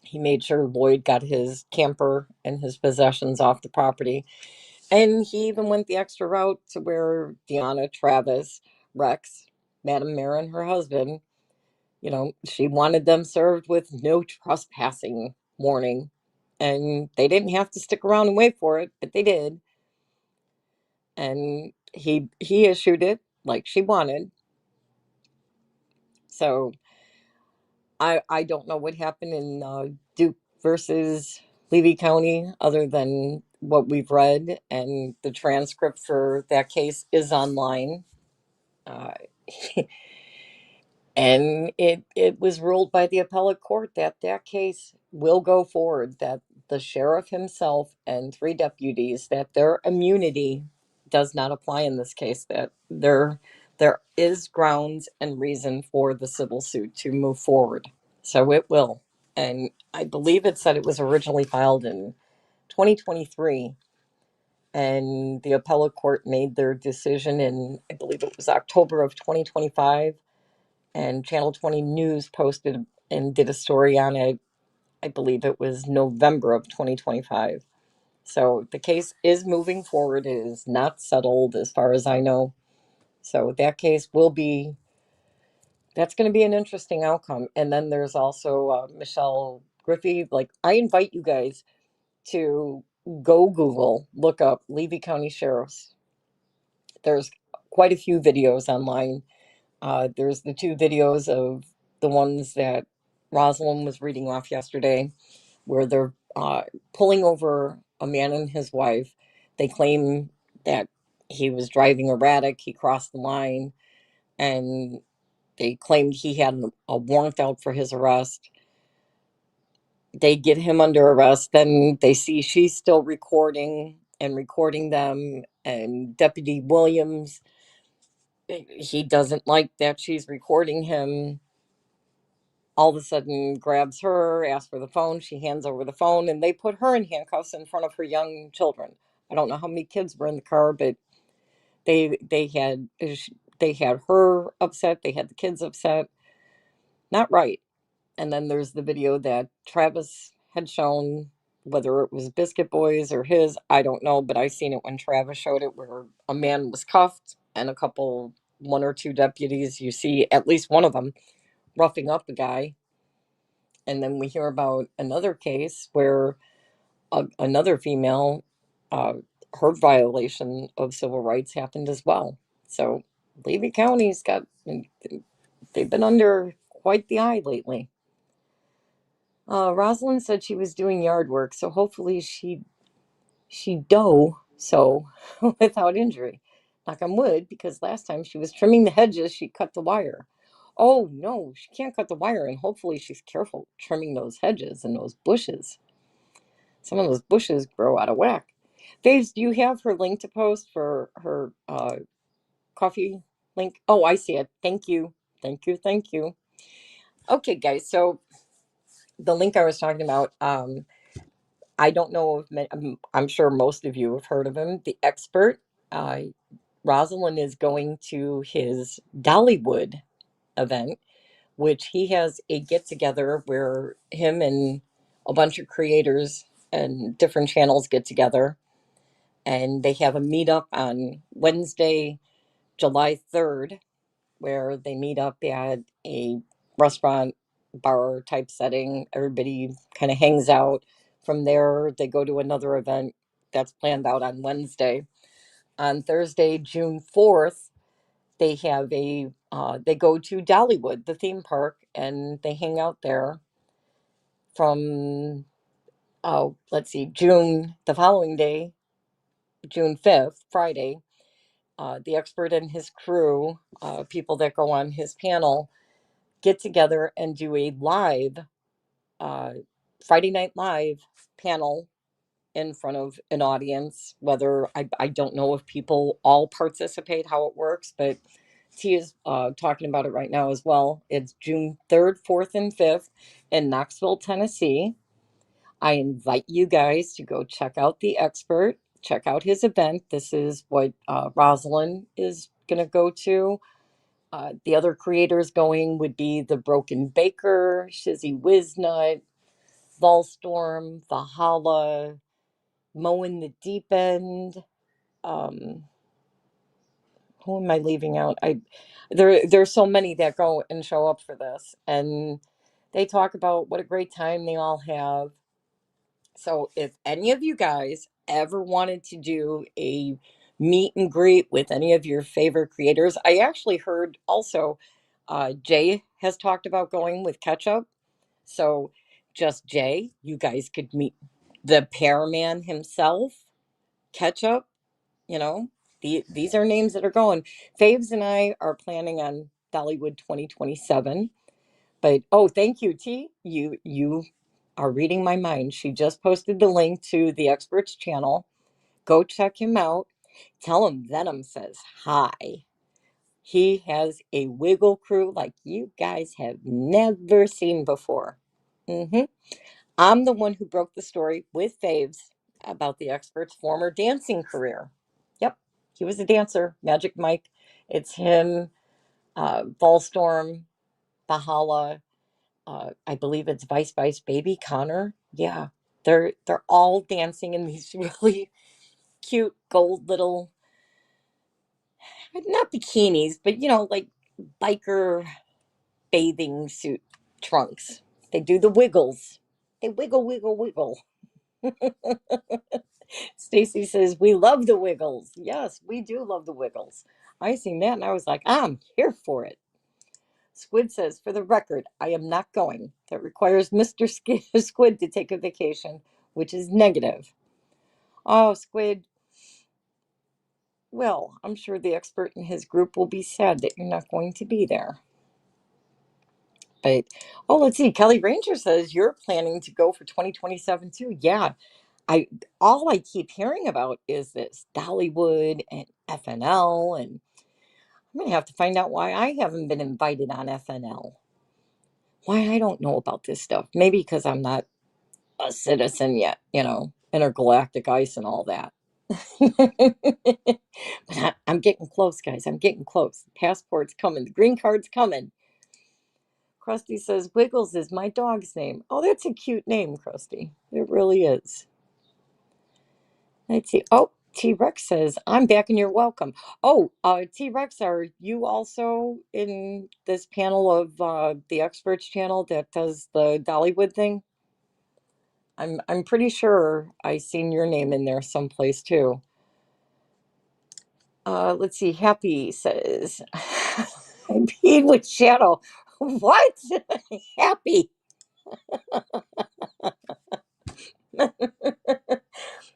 He made sure Lloyd got his camper and his possessions off the property. And he even went the extra route to where Deanna, Travis, Rex, Madam Marin, her husband, she wanted them served with no trespassing warning. And they didn't have to stick around and wait for it, but they did. And he issued it like she wanted. So I don't know what happened in Duke versus Levy County other than what we've read, and the transcript for that case is online. Uh, and it was ruled by the appellate court that that case will go forward, that the sheriff himself and three deputies, that their immunity does not apply in this case, that there is grounds and reason for the civil suit to move forward. So it will. And I believe it said it was originally filed in 2023, and the appellate court made their decision in, I believe it was October of 2025, and Channel 20 News posted and did a story on it. I believe it was November of 2025. So the case is moving forward. It is not settled as far as I know. So that case that's going to be an interesting outcome. And then there's also Michelle Griffey. Like, I invite you guys to go Google, look up Levy County Sheriffs. There's quite a few videos online. There's the two videos of the ones that Rosalind was reading off yesterday, where they're pulling over a man and his wife. They claim that he was driving erratic, he crossed the line, and they claimed he had a warrant out for his arrest. They get him under arrest. Then they see she's still recording and recording them. And Deputy Williams, he doesn't like that she's recording him. All of a sudden grabs her, asks for the phone. She hands over the phone, and they put her in handcuffs in front of her young children. I don't know how many kids were in the car, but they had her upset. They had the kids upset. Not right. And then there's the video that Travis had shown, whether it was Biscuit Boys or his, I don't know, but I seen it when Travis showed it, where a man was cuffed and one or two deputies, you see at least one of them roughing up a guy. And then we hear about another case where another female, uh, her violation of civil rights happened as well. So Levy County's they've been under quite the eye lately. Rosalind said she was doing yard work, so hopefully she do so without injury. Knock on wood, because last time she was trimming the hedges, she cut the wire. Oh no, she can't cut the wire, and hopefully she's careful trimming those hedges and those bushes. Some of those bushes grow out of whack. Faves, do you have her link to post for her coffee link? Oh, I see it. Thank you. Thank you. Thank you. Okay, guys. So the link I was talking about, I don't know if I'm sure most of you have heard of him. The Expert. Uh, Rosalind is going to his Dollywood event, which he has a get together where him and a bunch of creators and different channels get together, and they have a meetup on Wednesday, July 3rd, where they meet up at a restaurant, bar type setting. Everybody kind of hangs out. From there, they go to another event that's planned out on Wednesday. On Thursday, June 4th, they have they go to Dollywood, the theme park, and they hang out there from, let's see, the following day, June 5th, Friday. The Expert and his crew, people that go on his panel, get together and do a live uh, Friday Night Live panel in front of an audience. Whether I don't know if people all participate, how it works, but T is talking about it right now as well. It's June 3rd, 4th, and 5th in Knoxville, Tennessee. I invite you guys to go check out the expert, check out his event. This is what Rosalind is going to go to. The other creators going would be The Broken Baker, Shizzy Wiznut, Volstorm, Valhalla, Mowing the Deep End. Um, who am I leaving out? There's so many that go and show up for this, and they talk about what a great time they all have. So if any of you guys ever wanted to do a meet and greet with any of your favorite creators, I actually heard also Jay has talked about going with Ketchup. So just Jay, you guys could meet the Pearman himself, Ketchup, you know. These are names that are going. Faves and I are planning on Dollywood 2027. But oh, thank you, T. You are reading my mind. She just posted the link to the experts channel. Go check him out. Tell him Venom says hi. He has a wiggle crew like you guys have never seen before. hmm I'm the one who broke the story with Faves about the expert's former dancing career. Yep, he was a dancer. Magic Mike. It's him, Volstorm, Bahala. I believe it's Vice Baby Connor. Yeah, they're all dancing in these really cute gold little, not bikinis, but like biker bathing suit trunks. They do the wiggles. They wiggle, wiggle, wiggle. Stacy says we love the wiggles. Yes, we do love the wiggles. I seen that and I was like, I'm here for it. Squid says, for the record, I am not going. That requires Mr. Squid to take a vacation, which is negative. Oh, Squid. Well, I'm sure the expert in his group will be sad that you're not going to be there. But, oh, let's see. Kelly Ranger says you're planning to go for 2027 too. Yeah, I all I keep hearing about is this Dollywood and FNL, and I'm gonna have to find out why I haven't been invited on FNL. Why I don't know about this stuff. Maybe because I'm not a citizen yet, intergalactic ice and all that. But I'm getting close, guys. I'm getting close. The passport's coming. The green card's coming. Krusty says, Wiggles is my dog's name. Oh, that's a cute name, Krusty. It really is. Let's see. Oh, T Rex says, I'm back and you're welcome. Oh, T Rex, are you also in this panel of the experts channel that does the Dollywood thing? I'm pretty sure I seen your name in there someplace too. Let's see. Happy says, I peed with Shadow. What? Happy.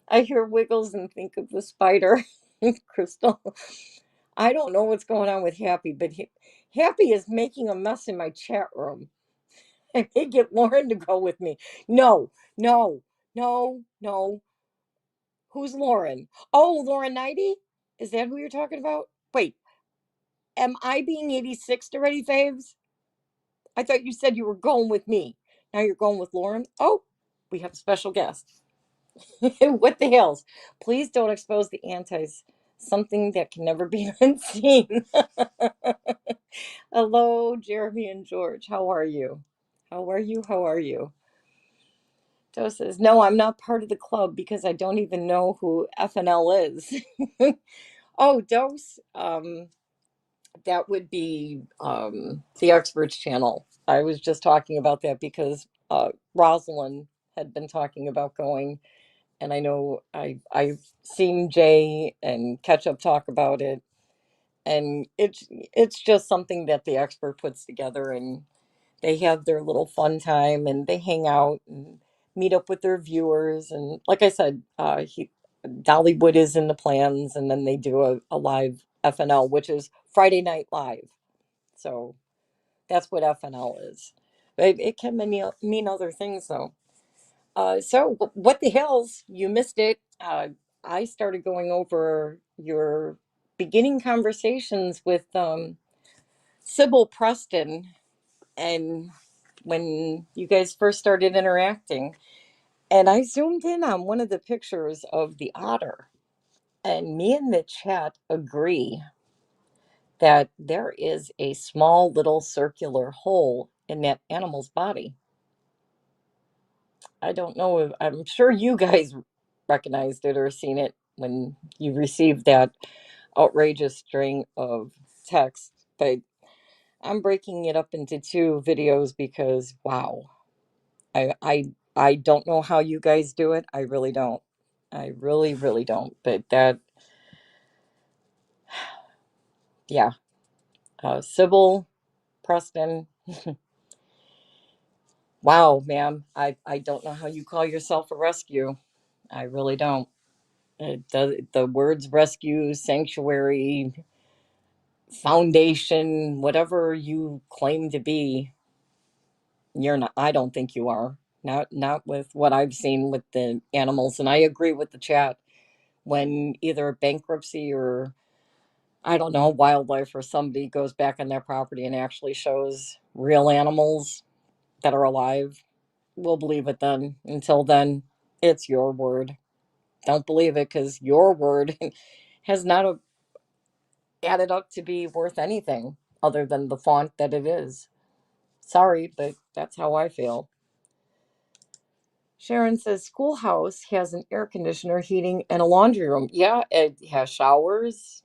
I hear Wiggles and think of the spider. Crystal. I don't know what's going on with Happy, but Happy is making a mess in my chat room. I may get Lauren to go with me. No, no, no, no. Who's Lauren? Oh, Lauren Nighty? Is that who you're talking about? Wait, am I being 86 already, Faves? I thought you said you were going with me. Now you're going with Lauren? Oh, we have a special guest. What the hells? Please don't expose the antis. Something that can never be unseen. Hello, Jeremy and George. How are you? How are you? How are you? Joe says, no, I'm not part of the club because I don't even know who FNL is. Oh, Dose. That would be the experts channel. I was just talking about that because Rosalind had been talking about going, and I know I've seen Jay and Ketchup talk about it, and it's just something that the expert puts together, and they have their little fun time, and they hang out and meet up with their viewers, and like I said, Dollywood is in the plans, and then they do a live FNL, which is Friday Night Live. So that's what FNL is. But it can mean other things, though. So what the hells? You missed it. I started going over your beginning conversations with Sybil Preston, and when you guys first started interacting, and I zoomed in on one of the pictures of the otter, and me and the chat agree that there is a small little circular hole in that animal's body. I don't know if I'm sure you guys recognized it or seen it when you received that outrageous string of text, but I'm breaking it up into two videos because wow, I don't know how you guys do it. I really don't. I really, really don't. But that, yeah, Sybil Preston. Wow, ma'am. I don't know how you call yourself a rescue. I really don't. The words rescue, sanctuary, foundation, whatever you claim to be, you're not. I don't think you are. Not with what I've seen with the animals. And I agree with the chat. When either bankruptcy or I don't know, wildlife or somebody goes back on their property and actually shows real animals that are alive, we'll believe it then. Until then, it's your word. Don't believe it because your word has not added up to be worth anything other than the font that it is. Sorry, but that's how I feel. Sharon says schoolhouse has an air conditioner, heating, and a laundry room. Yeah, it has showers,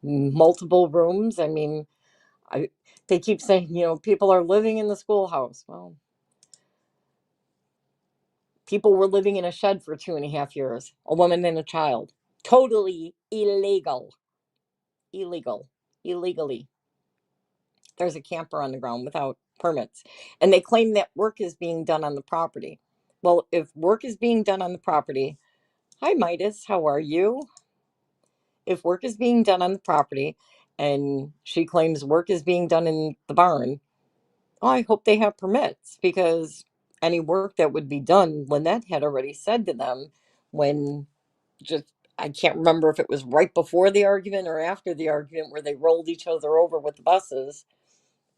multiple rooms. I mean, I they keep saying, people are living in the schoolhouse. Well, people were living in a shed for 2.5 years, a woman and a child. Totally illegal. Illegal. Illegally. There's a camper on the ground without permits. And they claim that work is being done on the property. Well, if work is being done on the property, hi Midas, how are you? If work is being done on the property and she claims work is being done in the barn, oh, I hope they have permits because any work that would be done, Lynette had already said to them when just, I can't remember if it was right before the argument or after the argument where they rolled each other over with the buses.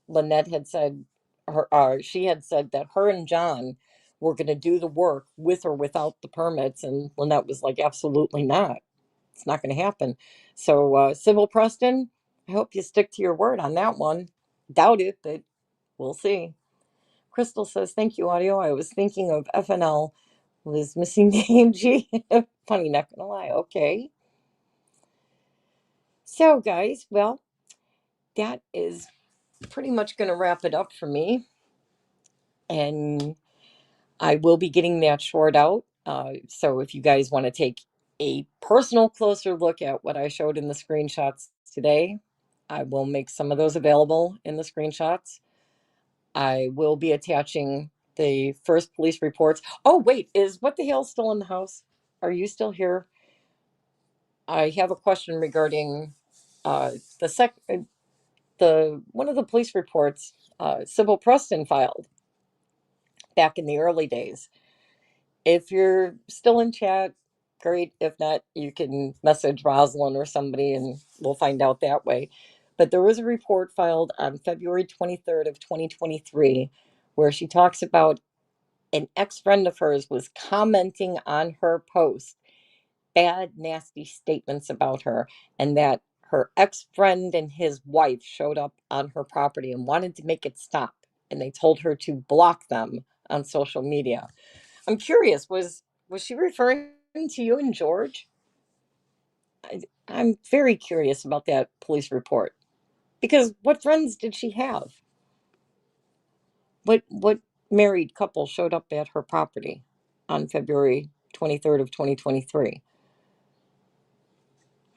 Lynette had said, she had said that her and John were going to do the work with or without the permits. And Lynette was like, absolutely not. It's not going to happen. So, Sybil Preston, I hope you stick to your word on that one. Doubt it, but we'll see. Crystal says, thank you, audio. I was thinking of FNL was missing the AMG. Funny, not gonna lie. Okay. So, guys, well, that is pretty much going to wrap it up for me. And I will be getting that short out. So, if you guys want to take a personal closer look at what I showed in the screenshots today, I will make some of those available in the screenshots. I will be attaching the first police reports. Oh, wait, is What the Hell still in the house? Are you still here? I have a question regarding uh, the one of the police reports Sybil Preston filed back in the early days. If you're still in chat, great. If not, you can message Rosalind or somebody and we'll find out that way. But there was a report filed on February 23rd of 2023 where she talks about an ex-friend of hers was commenting on her post bad, nasty statements about her, and that her ex-friend and his wife showed up on her property and wanted to make it stop. And they told her to block them on social media. I'm curious, was she referring to you and George? I'm very curious about that police report. Because what friends did she have? What married couple showed up at her property on February 23rd of 2023?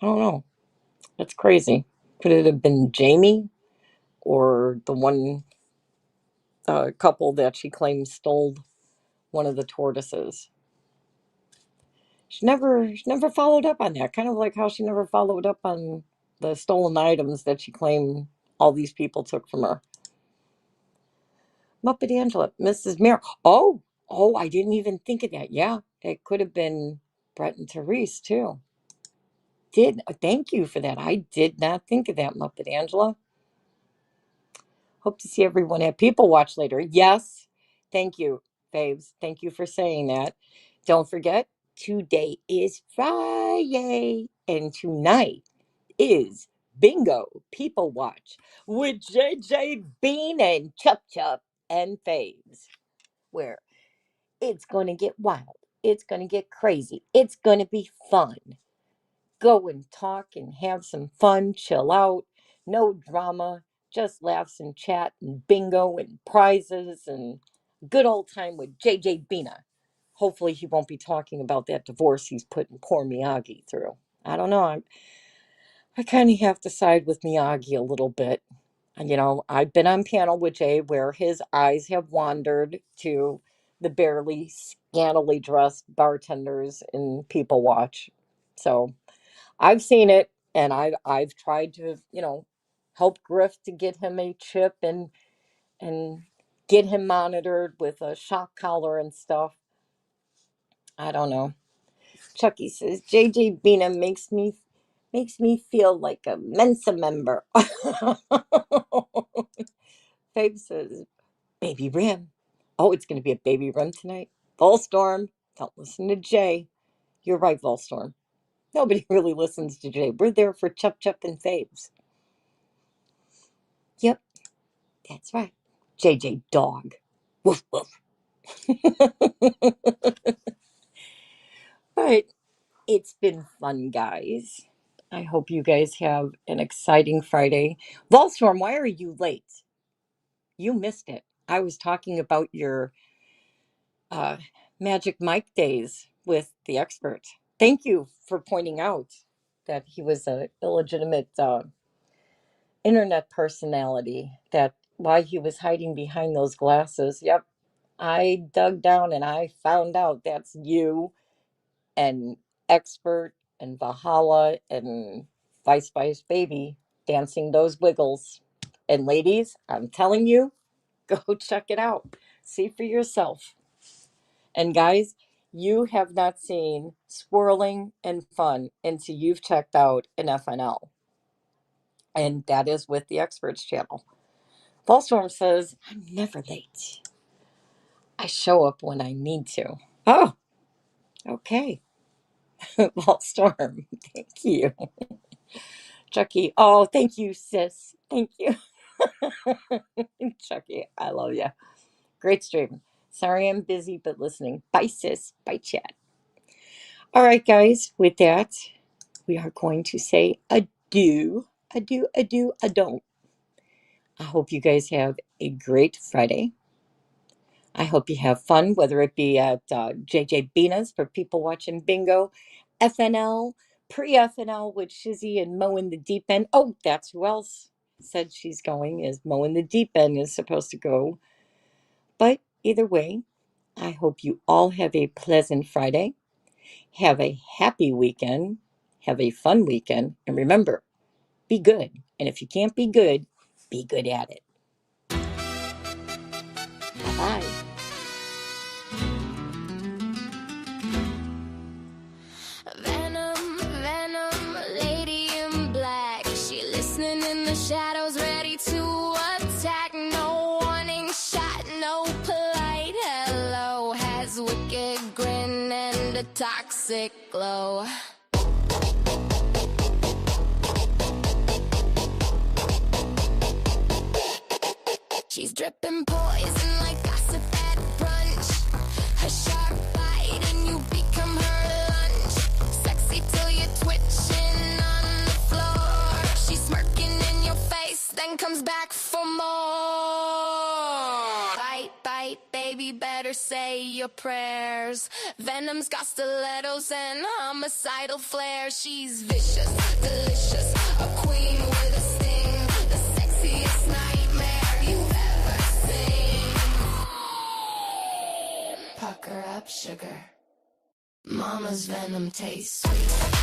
I don't know. That's crazy. Could it have been Jamie or the one couple that she claims stole one of the tortoises? She never followed up on that. Kind of like how she never followed up on the stolen items that she claimed all these people took from her. Muppet Angela, Mrs. Mayor. Oh, I didn't even think of that. Yeah, it could have been Brett and Therese too. Thank you for that. I did not think of that, Muppet Angela. Hope to see everyone at People Watch later. Yes. Thank you, Faves. Thank you for saying that. Don't forget, today is Friday, and tonight is Bingo People Watch with JJ Bean and Chup Chup and Faves, where it's going to get wild. It's going to get crazy. It's going to be fun. Go and talk and have some fun, chill out, no drama, just laughs and chat and bingo and prizes and good old time with JJ Bina. Hopefully he won't be talking about that divorce he's putting poor Miyagi through. I don't know. I kind of have to side with Miyagi a little bit. I've been on panel with Jay where his eyes have wandered to the barely scantily dressed bartenders in People Watch. So I've seen it, and I've tried to, help Griff to get him a chip and get him monitored with a shock collar and stuff. I don't know. Chucky says JJ Bina makes me feel like a Mensa member. Fabe says baby rim. Oh, it's going to be a baby rim tonight. Volstorm, don't listen to Jay. You're right, Volstorm. Nobody really listens to Jay. We're there for Chup Chup and Faves. Yep, that's right. JJ Dog. Woof woof. But it's been fun, guys. I hope you guys have an exciting Friday. Volstorm, why are you late? You missed it. I was talking about your uh, Magic Mike days with the expert. Thank you for pointing out that he was an illegitimate internet personality, that why he was hiding behind those glasses. Yep, I dug down and I found out that's you and expert and Valhalla and Vice Baby dancing those wiggles. And ladies, I'm telling you, go check it out. See for yourself. And guys, you have not seen swirling and fun until you've checked out an FNL. And that is with the Experts channel. Ballstorm says, I'm never late. I show up when I need to. Oh, okay. Ballstorm, thank you. Chucky, oh, thank you, sis. Thank you. Chucky, I love you. Great stream. Sorry I'm busy, but listening. Bye, sis. Bye, chat. All right, guys, with that, we are going to say adieu, adieu, adieu, adieu. I hope you guys have a great Friday. I hope you have fun, whether it be at JJ Bina's for people watching bingo, FNL, pre-FNL with Shizzy and Mo in the Deep End. Oh, that's who else said she's going, is Mo in the Deep End is supposed to go. But either way, I hope you all have a pleasant Friday. Have a happy weekend. Have a fun weekend. And remember, be good. And if you can't be good at it. Bye-bye. Venom, Venom, lady in black. She listening in the shadows, ready to attack. No warning shot, no polite hello. Has wicked grin and a toxic glow. She's dripping poison like gossip at brunch. Her sharp bite and you become her lunch. Sexy till you're twitching on the floor. She's smirking in your face, then comes back for more. Bite, bite, baby, better say your prayers. Venom's got stilettos and homicidal flair. She's vicious, delicious, a queen with a sting. The sexiest nightmare you've ever seen. Pucker up, sugar. Mama's venom tastes sweet.